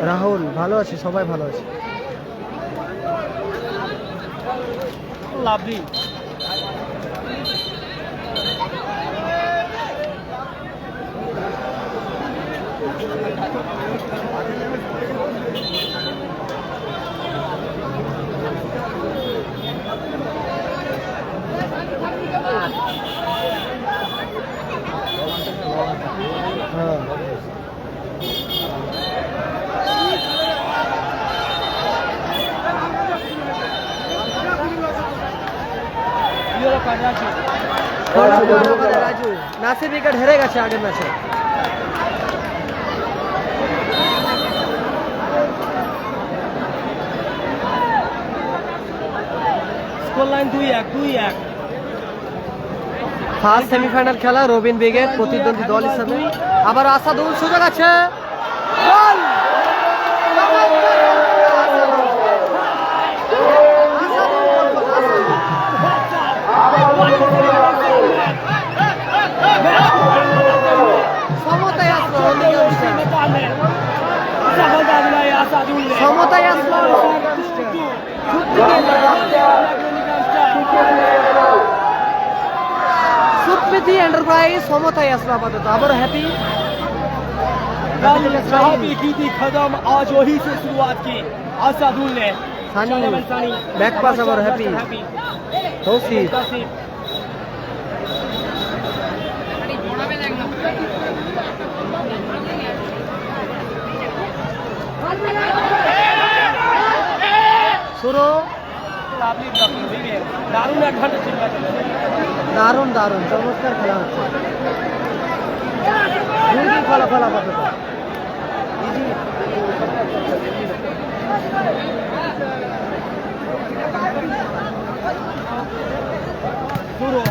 রাহুল, ভালো আছি, সবাই ভালো আছে। লাভলি। হ্যাঁ, রাজু নাসির উইকেট হেরে গেছে আগের ম্যাচে। Score line 2-1। ফার্স্ট সেমিফাইনাল খেলা, রবিন ব্রিগেড প্রতিদ্বন্দ্বী দল হিসাবে। আবার আসাদুল, সুযোগ আছে, গোল! সমতায় আসলো, সমতায় আসলো। সুপ্রীতি এন্টারপ্রাইজ সমতায় আসলো আপাতত। আবার হ্যাপি। साहबी की थी कदम, आज वही से शुरुआत की आसादुल ने। सानी, बैक पास अवर हैप्पी। तौसीफ, শুরু। দারুণ এক ঘন্টা ছিল, দারুণ দারুণ চমৎকার খেলা হচ্ছে। 2-2 ফলাফল আপাতত। ইজি। শুরু।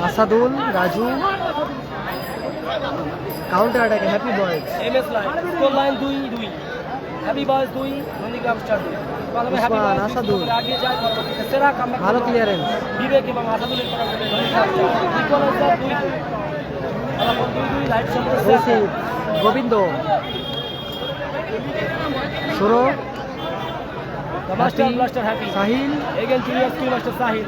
আসাদুল, রাজু, কাউন্টার অ্যাটাকে হ্যাপি বয়েজ। এমএস line, score line 2-2। Happy boys 2, Nandigram star 2। প্রথমে হ্যাপি উসমান, বয়েজ আসাদুল। আগে যায়, পরবর্তীতে সেরা কামব্যাক ভালো ক্লিয়ারেন্স। বিবেক এবং আসাদুলের করা গোলে নন্দীগ্রাম স্টার ইকুয়ালাইজার 2-2। ফলাফল 2-2। লাইভ সম্পর্কে তৌসিফ, গোবিন্দ, শুরু। The master blaster happy. Sahil, Again junior skill master Sahil.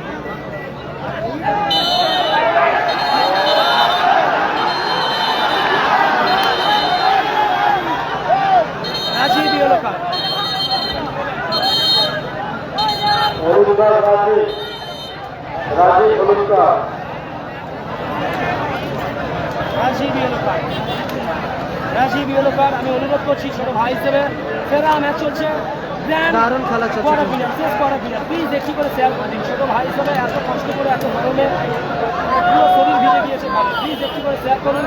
Rajiv yellow card. Rajib হলুদকার। Rajiv yellow card. Rajiv yellow card. আমি অনুরোধ করছি ছোট ভাই হিসেবে, সেরা ম্যাচ চলছে। দারুণ খেলা চলছে। প্লিজ একটি করে শেয়ার করে দিন। ছোট ভাই হিসাবে এত কষ্ট করে এত গরমে পুরো শরীর ভিজে গিয়েছে ভালো। প্লিজ একটি করে শেয়ার করুন।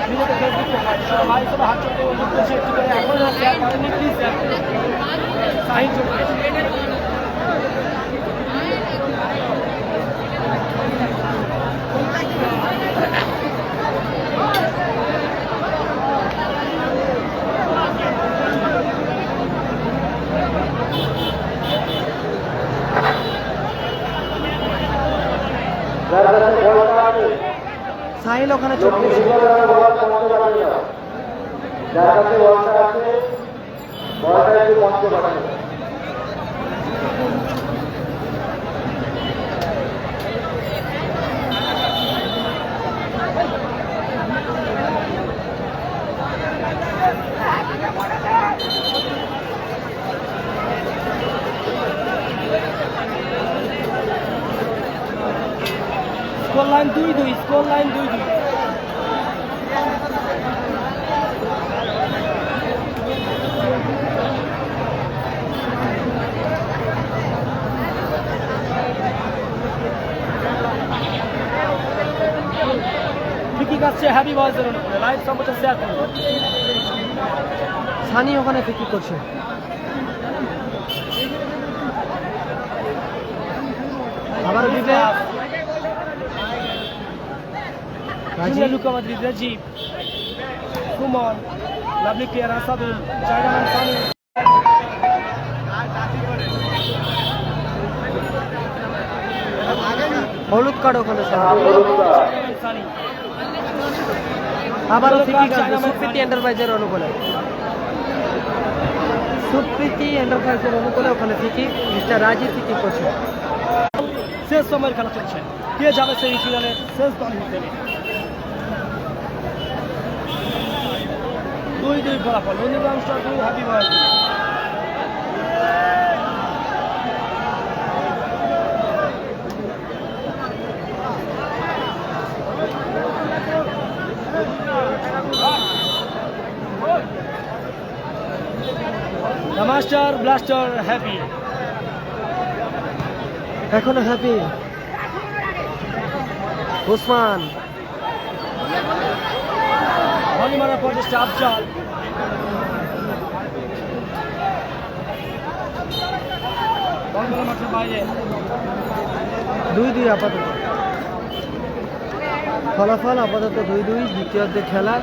ভিডিওতে ফেসবুক ছোট ভাই হিসাবে হাত চলতে অনুরোধ করছি, একটি করে এখন আর শেয়ার করেননি, প্লিজ শেয়ার করুন। সাহিল চলছে। সাহিল ওখানে চোখ পেয়েছে। যার কাছে বলটা আছে, বলটা একটু মঞ্চে পাঠানো। Line 2-2, score line 2-2। ফিকি কাছে হ্যাপি বয়েজের অনুকূলে লাইভ সম্প্রচার শেয়ার করুন। সানি ওখানে ফিকি করছে। আবার বিবে junior Luka Modric, Rajib, Suman, lovely player Asadul, জায়গামান সানি। হলুদ কার্ড ওখানে সানি আবারও ফিকি কাটবে সুপ্রীতি এন্টারপ্রাইজের অনুকূলে। সুপ্রীতি এন্টারপ্রাইজের অনুকূলে ওখানে ফিকি মিস্টার রাজীব ফিকি করছে। শেষ সময়ের খেলা চলছে, কে যাবে সেই ফিনালে শেষ দল হিসেবে। 2-2 ফলাফল, অধিকাংশ happy boys. The Master Blaster happy. এখনো হ্যাপি ওসমান ভলি মারার প্রচেষ্টা আফজাল। বলগুলো মাঠের বাইরে। 2-2 আপাতত ফলাফল আপাতত 2-2 দ্বিতীয়ার্ধের খেলা।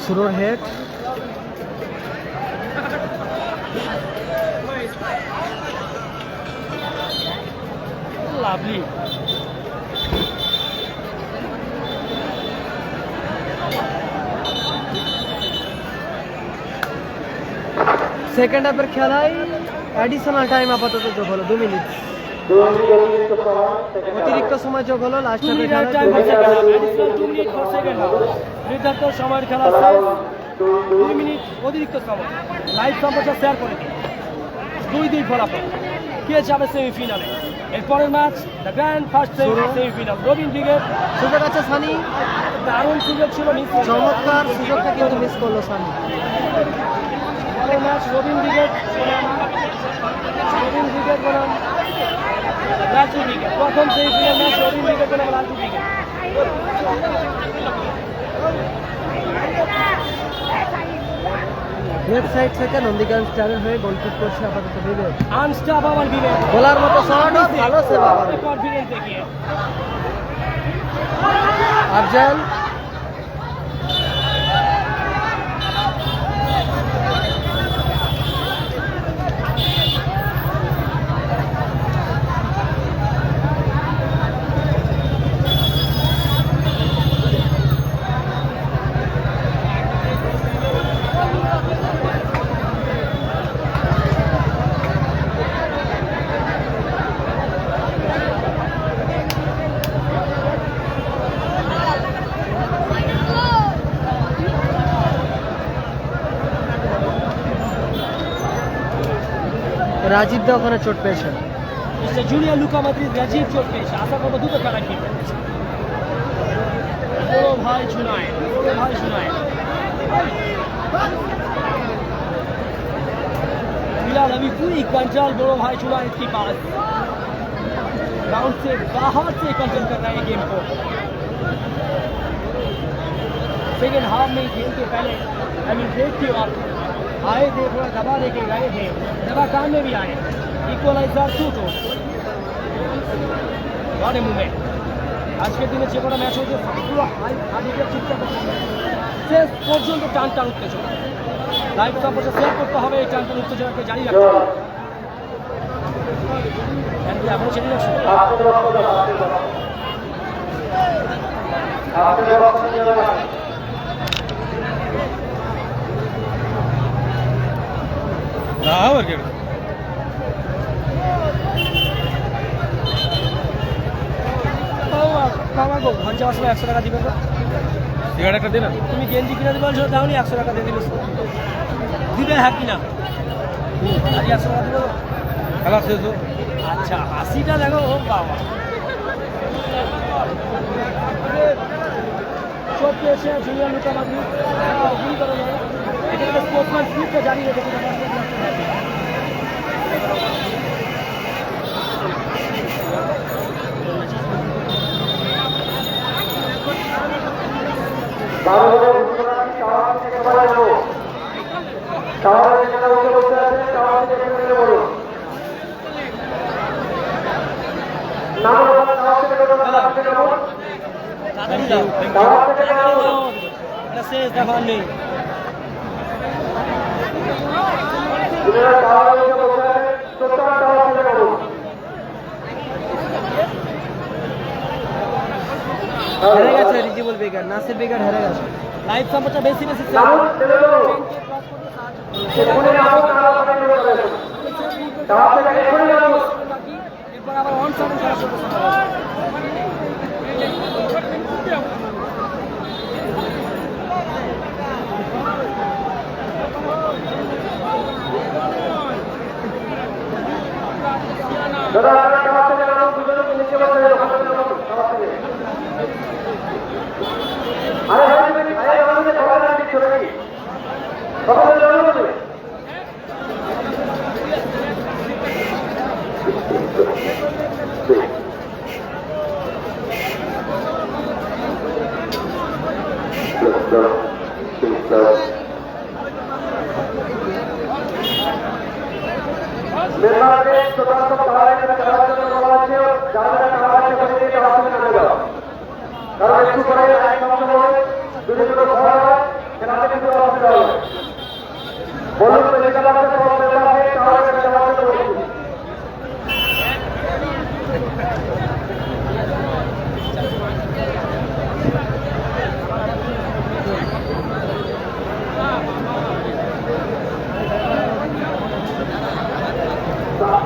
সুরোর হেড লাভলি সেকেন্ড হাফের খেলায় অ্যাডিশনাল টাইম আপাতত যোগ হলো 2 মিনিট। অতিরিক্ত সময় যোগ হলো লাস্ট হাফের খেলায় 2 মিনিট ফর সেকেন্ড হাফ। নির্ধারিত সময়ের খেলা শেষ, 2 মিনিট অতিরিক্ত সময়। লাইভ সম্প্রচার শেয়ার করে দিন। 2-2 ফলাফল, কে যাবে সেমিফিনালে। এরপরের match the grand first semifinal. Robin brigade সুযোগ আছে সানি, দারুণ সুযোগ ছিল, মিস চমৎকার সুযোগটা কিন্তু মিস করলো সানি। পরের ম্যাচ রবিন ব্রিগেড বনাম লালটু ব্রিগেড। প্রথম সেমিফিনাল ম্যাচ রবিন ব্রিগেড বনাম লালটু ব্রিগেড। লেফট সাইড থেকে নন্দীগঞ্জ স্টারের হয়ে গোলকিক করছে আপাতত বিবেক। আনস্টাপ আবার বিবেক বলার মতো শট, ভালো সেভ আবার কনফিডেন্স দেখিয়ে। আফজাল রাজীব দা ওখানে চোট পেয়েছে। Mister junior Luka Modric, Rajib চোট পেয়েছে। আশা করবো দুটো খেলা খেলবে। বড় ভাই জুনায়েদ, বড় ভাই জুনায়েদ। फिलहाल अभी पूरी कंट्रोल बड़ो भाई जुनायद के पास। ग्राउंड से बाहर से कंट्रोल कर रहा है गेम को। सेकेंड हाफ में गेम के पहले ब्रेक के वक्त आए थे, थोड़ा दबा दे के गए थे, दबा काम में भी आए। इक्वलाइजर 2-2 बड़े मुंह আজকের দিনে যে কোনো ম্যাচ হচ্ছে পুরো হাইডের চিন্তা করতে শেষ পর্যন্ত টান টান উত্তেজনা। লাইভ সম্পর্কে শেয়ার করতে হবে, এই টান টান উত্তেজনাকে জারি রাখতে হবে। এখন ছেড়ে যাচ্ছে কমাবো ঘর যাওয়ার সময় 100 টাকা দিবে তো সিগারেট একটা দিন তুমি গেঞ্জি কিনে দেবে বলছো দাওনি 100 টাকা দিয়ে দিলে দিবে হ্যাঁ কিনা আজ 100 টাকা দিবে খেলা শেষ হোক। আচ্ছা 80টা দেখো ও বাবা চোখে এসে জুনিয়র লুকা বাদু গুলি করে নয় এটা তো স্পোর্টসম্যান স্পিরিটকে জানিয়ে রেখেছে বারো বলে ঘোষণা টাওয়ার থেকে সবাই যাবো টাওয়ারের যেটা উঠে বলতে আছে টাওয়ার থেকে এখানে বলুন নাম টাওয়ার থেকে বলুন টাওয়ার থেকে বলুন তাড়াতাড়ি দাও টাওয়ার থেকে বলুন এটা শেষ দেখার নেই যারা টাওয়ারে উঠে বলতে আছে টোটাল টাওয়ার থেকে বলুন হেরে গেছে রিজিবুল বেকার, নাসির বেকার হেরে গেছে। লাইভ সাপোর্টটা বেশি বেশি নাম ছেড়ে দেবো এখনই নাম টাওয়ার থেকে বলুন টাওয়ার থেকে এখনই নাম এরপর আবার অন সাউন্ড করা শুরু করতে হবে দাদা আপনারা টাওয়ার থেকে নাম দুজনে নিচে বসে টাওয়ার থেকে আরে ভাই আরে আমাদের সবাই না ঠিক করে নাকি সবাই জানো বলে মেম্বারকে ছোটখাটো টাওয়ারে যাওয়ার জন্য বলা হচ্ছে যারা যারা টাওয়ার আছে ওখানে টাওয়ার থেকে নামে যাও কারণ একটু পরে লাইন বন্ধ হবে যদি কোনো ভয় হয় সেখানে কিন্তু অসুবিধা হবে বলুন তো যেটা লাগছে সব মেম্বারকে টাওয়ারে যাওয়ার জন্য বলছি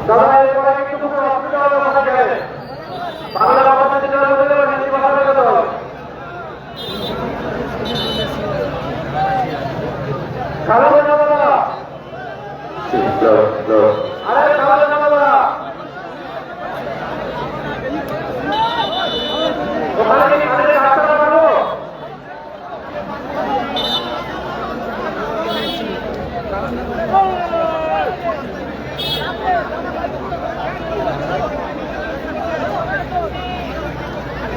দাদা এরপরে একটু কোনো অসুবিধা হবে কথা গেলে বাংলা ভাষা যেটা বলতে হবে হিন্দি ভাষা বলতে হবে কালো জানা বলা আরে কালো জানা বলা ওখানে কি কানে ডাক্তার পাবো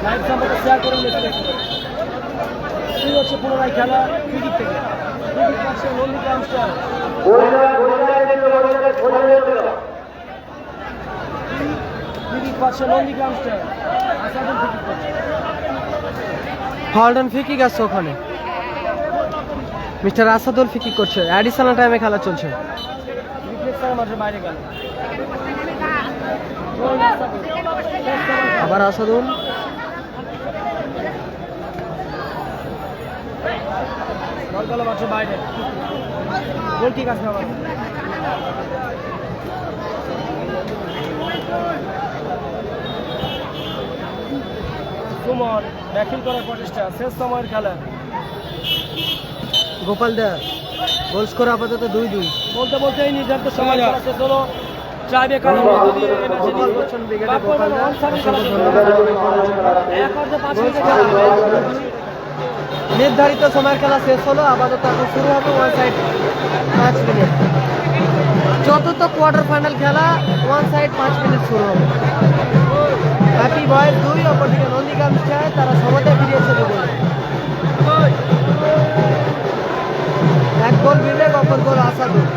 লাইভ সাপোর্টটা শেয়ার করে বেশি বেশি শুরু হচ্ছে পুনরায় খেলা ফ্রিকিক থেকে ফ্রিকিক পাচ্ছে নন্দিতা আমস্টার ফ্রিকিক পাচ্ছে নন্দিতা আমস্টার আসাদুল ফ্রিকিক পাচ্ছে হল্ডন ফিকিক আছে ওখানে, মিস্টার আসাদুল ফিকিক করছে, অ্যাডিশনাল টাইমে খেলা চলছে। রিফ্লেক্সার মাঠের বাইরে গেল আবার আসাদুল, বল গেল মাঠের বাইরে গোল কিক আসবে আবার সুমন ব্যাকিং করার প্রচেষ্টা শেষ সময়ের খেলা গোপাল দা গোল স্কোর আপাতত 2-2। বলতে বলতেই নির্ধারিত সময় খেলা শেষ হলো ট্রাইবে কারণ মধ্য দিয়ে এই ম্যাচে গোপাল বচ্চন ব্রিগেডে গোপাল দা, অসংখ্য এক অর্ধে 5 মিনিটের খেলা নির্ধারিত সময়ের খেলা শেষ হলো, আপাতত এখন শুরু হবে ওয়ান সাইড 5 মিনিট। চতুর্থ কোয়ার্টার ফাইনাল খেলা ওয়ান সাইড 5 মিনিট শুরু হবে। হ্যাপি বয়ের 2, অপরদিকে নন্দীগ্রাম চায়, তারা সমতায় ফিরিয়েছে 2 গোলে। এক গোল বিবেক, অপর গোল আসাদুল।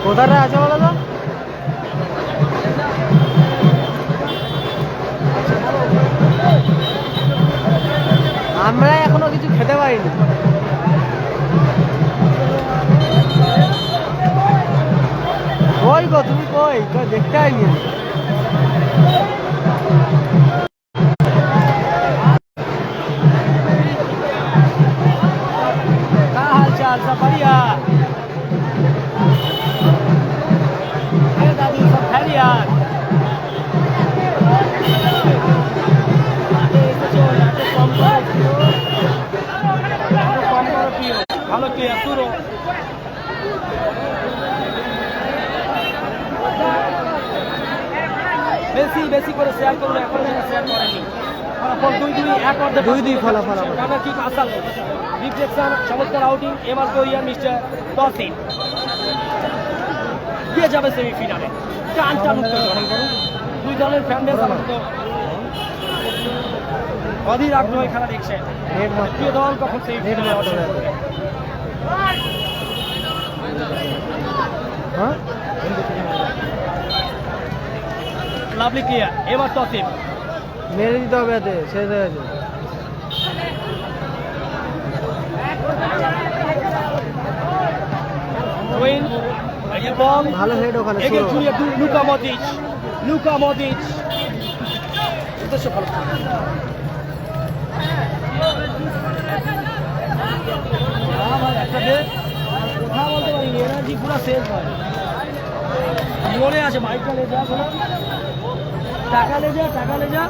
কোথায় আছে বলো তো? আমরা এখনো কিছু খেতে পারিনি। কই গো তুমি, কই কই দেখতে আইনি আমি। का हाल चाल सब बढ़िया? अरे दादी सब खैरियत? ভালো ক্লিয়ার পুরো বেশি বেশি করে শেয়ার করুন, এখন শেয়ার করেনি। ফলাফল 2-2 এক অর্ধে 2-2 ফলাফল। রানার কিক আসাল রিফ্লেকশন চমৎকার আউটিং এমআর কোরিয়ান মিস্টার তসিন দিয়ে যাবে সেমিফিনালে। টান টান উত্তেজনা, দুই দলের ফ্যান বেস অধীর আগ্রহে খেলা দেখছে। দ্বিতীয় দল কখন সেমিফিনালে অর্জন করবে। লাভলি ক্লিয়ার, এবার তসিম মেরে দিতে হবে, এতে শেষ হয়ে গেছে। উইন বল ভালো হেড ওখানে। এগিয়ে জুড়িয়ে লুকা মদ্রিচ, লুকা মদ্রিচ উদ্দেশ্য ভালো। একটা দে কথা বলতে পারি, এনার্জি পুরো শেষ হয়। মনে আছে বাইকটা লে যা, শোনা টাকা লে যা, টাকা লে যা।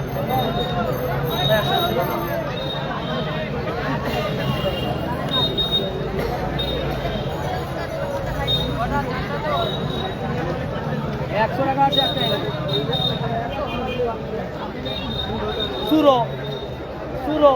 একশো টাকা আছে একটা। সুরো সুরো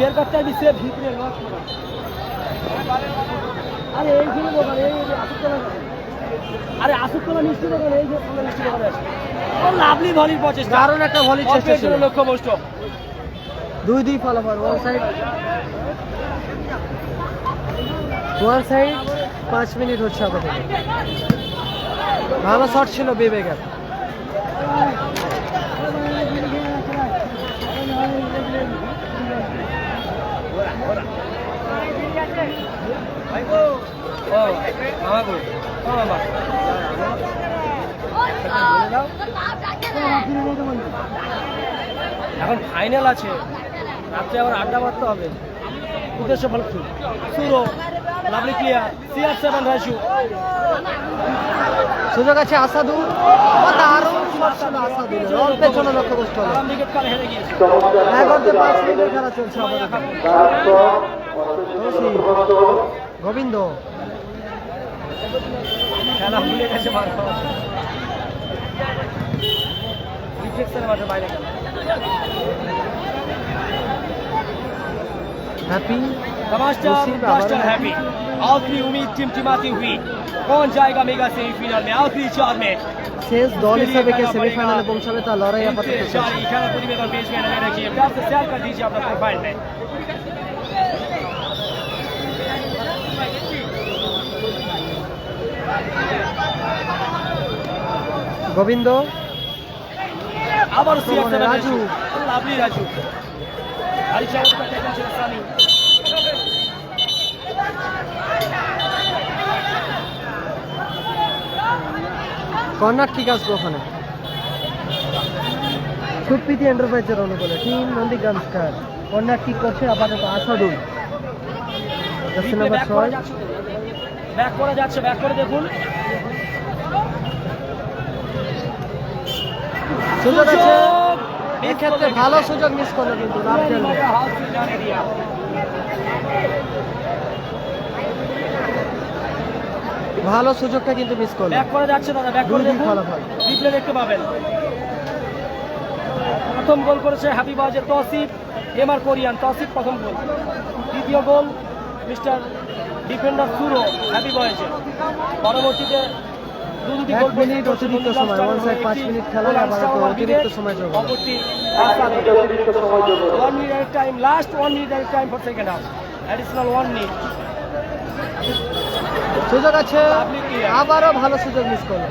বের করতে হবে সে ভিতরে লস করা। আরে এইখানে দোকান, এই আসুকতলা, আরে আসুকতলা মিষ্টি দোকান, এই যে মিষ্টি দোকানে আছে। ও লাভলি ভলির প্রচেষ্টা, দারুণ একটা ভলির চেষ্টা ছিল। লক্ষ্যভ্রষ্ট। 2-2 ফলাফল। ওয়ান সাইড 5 মিনিট হচ্ছে আপাতত। ভালো শট ছিল বিবেকের। এখন ফাইনাল আছে, রাত্রে আবার আড্ডা মারতে হবে। উদ্দেশ্য ভালো। সুরো লাভলি ক্লিয়ার, CR7 রাজু সুযোগ আছে আসাদুর। দারুণ শট ছিল আসাদুর, অল্প পেছনে লক্ষ্যভ্রষ্ট হলো। উইকেট কালে হেরে গিয়েছে। 11-5 মিনিটের খেলা চলছে আপাতত। গোবিন্দ খেলা ভুলে গেছে, মার খাওয়া রিফ্লেক্সের মাঠে বাইরে গেল। Happy master happy. आखिरी उम्मीद टिमटिमाती हुई, कौन जाएगा मेगा सेमीफाइनल में, आखिरी 4 में। শেষ দল হিসেবে কে সেমিফাইনালে পৌঁছাবে তার লড়াই আপাতত চলছে। খেলা প্রতিবেদন পেশ में लगे रखिए, प्यार से शेयर कर दीजिए अपना प्रोफाइल में। গোবিন্দ আবার রাজু লাভলি রাজু আরিশা সানি কর্নার ঠিক আসবে ওখানে সুপ্রীতি এন্টারপ্রাইজের অনুকূলে টিম নন্দীগ্রাম স্টার কর্নার ঠিক করছে আপাতত আসাদুল জার্সি নাম্বার 6 ব্যাক করা যাচ্ছে ব্যাক করে দেখুন সুযোগ আছে এক্ষেত্রে ভালো সুযোগ মিস করলো কিন্তু রাফ খেলবে ভালো সুযোগটা কিন্তু মিস করলো ব্যাক করা যাচ্ছে দাদা ব্যাক করে দেখুন ফলাফল রিপ্লে দেখতে পাবেন প্রথম গোল করেছে হ্যাপি বাজে তসিফ এমআর কোরিয়ান তসিফ প্রথম গোল দ্বিতীয় গোল মিস্টার ডিফেন্ডার সুরো হ্যাপি বয়েছে পরবর্তীতে দুটি গোল মিনিট অতিরিক্ত সময় ওয়ান সাইড 5 মিনিট খেলা আবার তো অতিরিক্ত সময় যোগ হবে অপরটি 1 minute time last 1 minute time for second half additional 1 minute সুযোগ আছে আবারও ভালো সুযোগ মিস করলো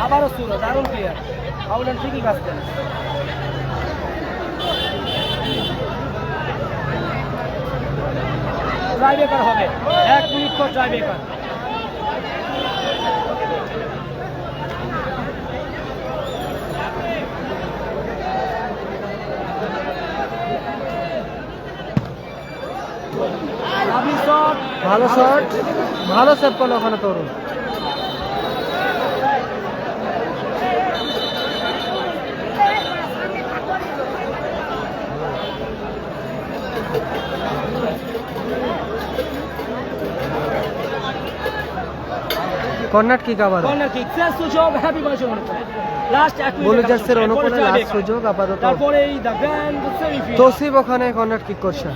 আবারও সুরো দারুণ প্লেয়ার আউটল্যান্ড ঠিকই কাজতেন ট্রাই বেকার হবে 1 মিনিট পর ট্রাই বেকার ভালো শট ভালো সেভ করলো ওখানে তরুণ কর্নার কিক আবার কর্নার কিক শেষ সুযোগ হ্যাপি বয়েছে মনে করে লাস্ট 1 মিনিট বলে যাচ্ছে অনুকূলে লাস্ট সুযোগ আপাতত তারপরে এই দা গ্র্যান্ড সেমিফাইনাল তসিফ ওখানে কর্নার কিক করছে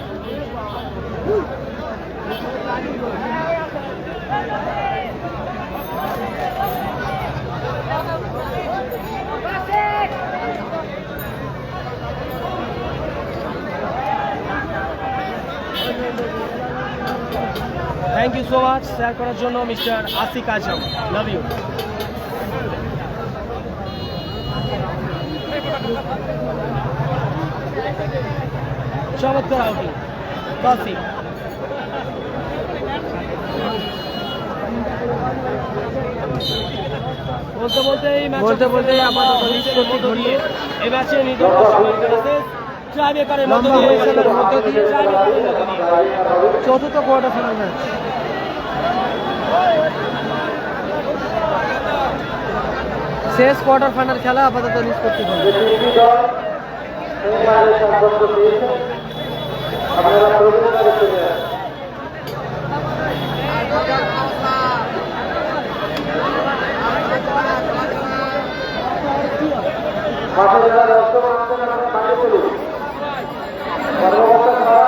thank you so much share করার জন্য mister Ashik Azam love you চমৎকার আউটিং তসিফ বলতে বলতে আপাতত নিষ্পত্তি ঘটলো এই ম্যাচে নির্ধারিত সময় কেটেছে ট্রাইবেকারের মধ্য লম্বা দিয়ে হুইসেলের মধ্য দিয়ে ট্রাইবেকারের মধ্য দিয়ে চতুর্থ কোয়ার্টার ফাইনাল ম্যাচ শেষ কোয়ার্টার ফাইনাল খেলা আপাতত নিষ্পত্তি ঘটলো আপনারা প্রবেশ করতে দেন মাঠে যারা দর্শক আছেন আপনারা মাঠে চলুন কর্মকর্তা ছাড়া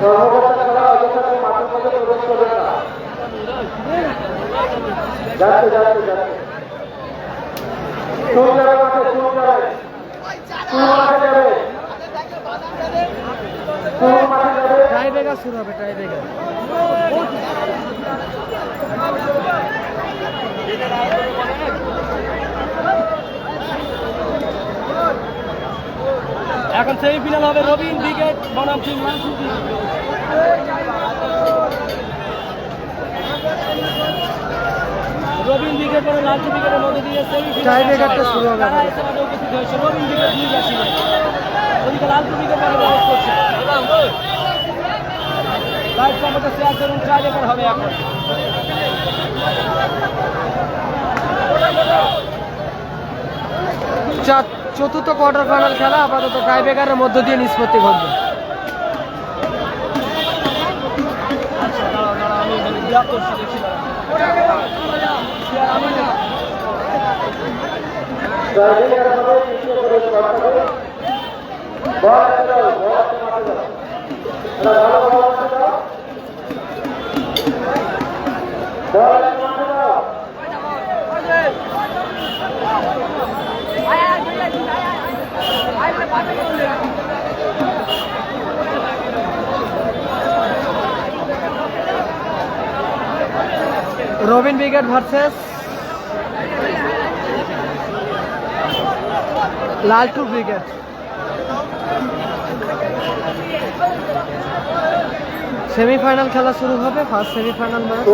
কর্মকর্তা ছাড়া অযথা মাঠের মধ্যে প্রবেশ করবেন না যাচ্ছে যাচ্ছে যাচ্ছে শুরু যাবে মাঠে শুরু যাবে শুরু মাঠে যাবে শুরু মাঠে যাবে টাই ব্রেকার শুরু হবে টাই ব্রেকার এখন সেমিফাইনাল হবে রবিন ব্রিগেড বনাম টিম মানসুর রবিন ব্রিগেড বনাম লালচু ব্রিগেডের মধ্যে দিয়ে টাই ব্রেকারটা শুরু হবে তারা এসে মাঠে উপস্থিত হয়েছে রবিন ব্রিগেড দুই যাচ্ছিল ওদিকে লালচু ব্রিগেড মানে প্রবেশ করছে লাইভ সম্পর্কে শেয়ার করুন ট্রাই বেকার হবে এখন চতুর্থ কোয়ার্টার ফাইনাল খেলা আপাতত টাই ব্রেকারের মধ্য দিয়ে নিষ্পত্তি ঘটবে আচ্ছা দাঁড়াও দাঁড়াও আমি ব্লক করছি দেখছি আমি না ড্রাইভিং এর হবে নিচে প্রবেশ করতে হবে বল দাও বল মাঠে দাও এটা ভালো বল মাঠে দাও বল মাঠে দাও রবিন ব্রিগেড ভার্সেস লালটু ব্রিগেড। সেমিফাইনাল খেলা শুরু হবে, ফার্স্ট সেমিফাইনাল ম্যাচ।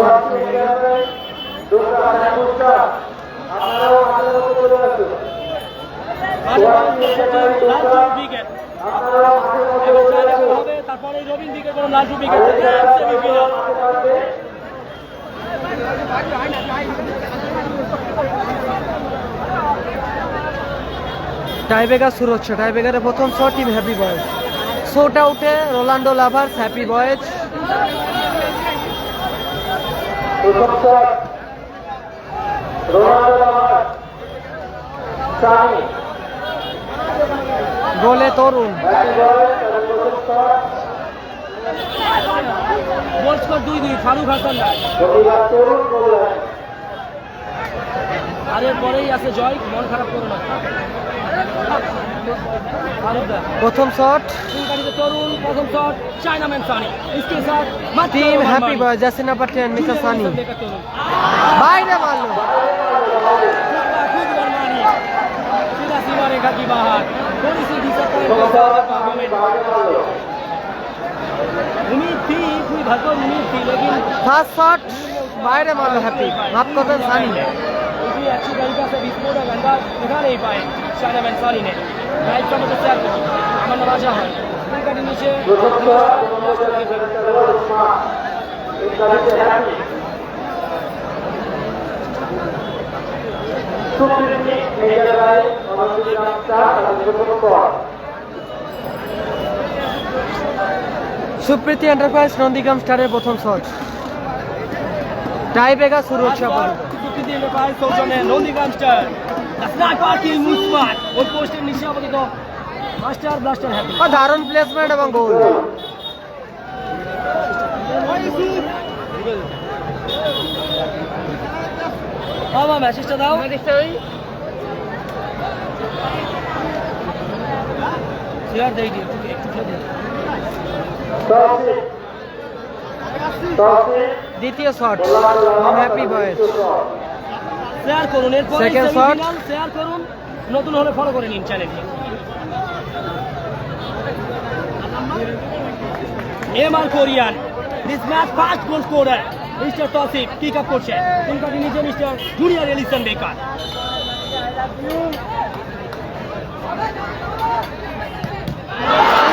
তারপরে রবিন দিকে কোনো লালটু ব্রিগেড সেমিফাইনাল। টাইব্রেকার শুরু হচ্ছে। টাইব্রেকারের প্রথম শট টিম হ্যাপি বয়েজ। শোট আউটে রোনাল্ডো লাভার্স, হ্যাপি বয়েজ। গোলে তরুণ। Goal score 2-2 Faruk Hasan Roy. আর এরপরেই আছে জয়, মন খারাপ করো না। ফারুক দা প্রথম শট তরুণ, প্রথম শট চায়নাম্যান সানি। इसके साथ team happy boys, jersey number 10 mister Sunny বাইরে মারলো। सीधा सीमा रेखा की बाहर, थोड़ी सी उम्मीद थी, कोई भरपूर उम्मीद थी, लेकिन ফার্স্ট শট বাইরে মারলো হ্যাপি, মাফ করবেন সানি। भी अच्छी तरीका से विस्फोट का अंदाज दिखा नहीं पाए चायनामैन सानी ने। राइट का मतलब तैयार करो, अमन राजा है उनका नीचे সুপ্রীতি এন্টারপ্রাইজ নন্দীগ্রাম স্টারের প্রথম শট। টাই ব্রেকার শুরু হচ্ছে আপাতত। সুপ্রীতি এন্টারপ্রাইজ সৌজন্যে নন্দীগ্রাম স্টার স্নাইপার কিং মুসমান ওই পোস্টের নিচে আপাতত মাস্টার ব্লাস্টার হ্যাপি। দারুণ প্লেসমেন্ট এবং গোল। বাবা মেসেজটা দাও। শেয়ার দেই দিও, একটু খেলে দিও। দ্বিতীয় shot from happy boys. Share করুন, এরপর Second shot. শেয়ার করুন, নতুন হলে ফলো করে নিন চ্যানেলটি। MR Korean this match first goal scorer mister Tousif kick up করছে। তিনটা নিচে mister junior Alisson Becker.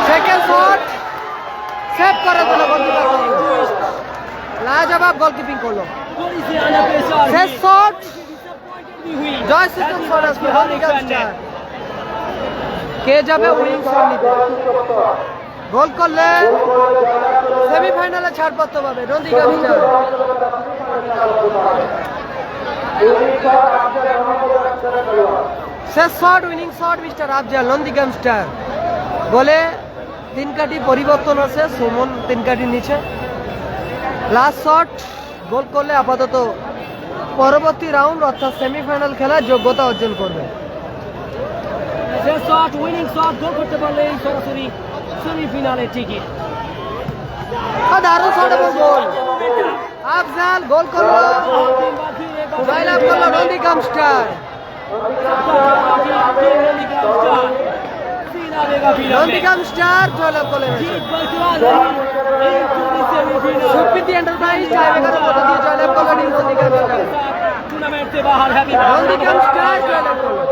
Second shot save করে দিল গোলকিপার। লাজবাব গোলকিপিং করলো। थोड़ी सी आना प्रेशर শেষ শট भी हुई। জয় শ্রীরাম সোরেশ নন্দীগ্রাম স্টার। কে যাবে উইনিং শট নিতে? গোল করলে সেমিফাইনালে ছাড়পত্র পাবে নন্দীগ্রাম স্টার। শেষ shot winning shot mister Afzal Nandigram star. গোলে তিন কাঠি পরিবর্তন আছে, সুমন তিন কাঠি নিচে। লাস্ট শট গোল করলে আপাতত পরবর্তী রাউন্ড অর্থাৎ সেমিফাইনাল খেলার যোগ্যতা অর্জন করবে। শেষ শট উইনিং শট গোল করতে পারলে সরাসরি সেমিফাইনালে টিকিট। দারুণ শট এবং গোল। আফজাল গোল করলো, জয়লাভ করলো নন্দীগ্রাম স্টার। নন্দীগ্রাম স্টার জয়লাভ করলো। সুপ্রীতি এন্টারপ্রাইজ টাইব্রেকারের মধ্য দিয়ে জয়লাভ করলো নন্দীগ্রাম স্টার। टूर्नामेंट से बाहर है নন্দীগ্রাম স্টার জয়লাভ করলো।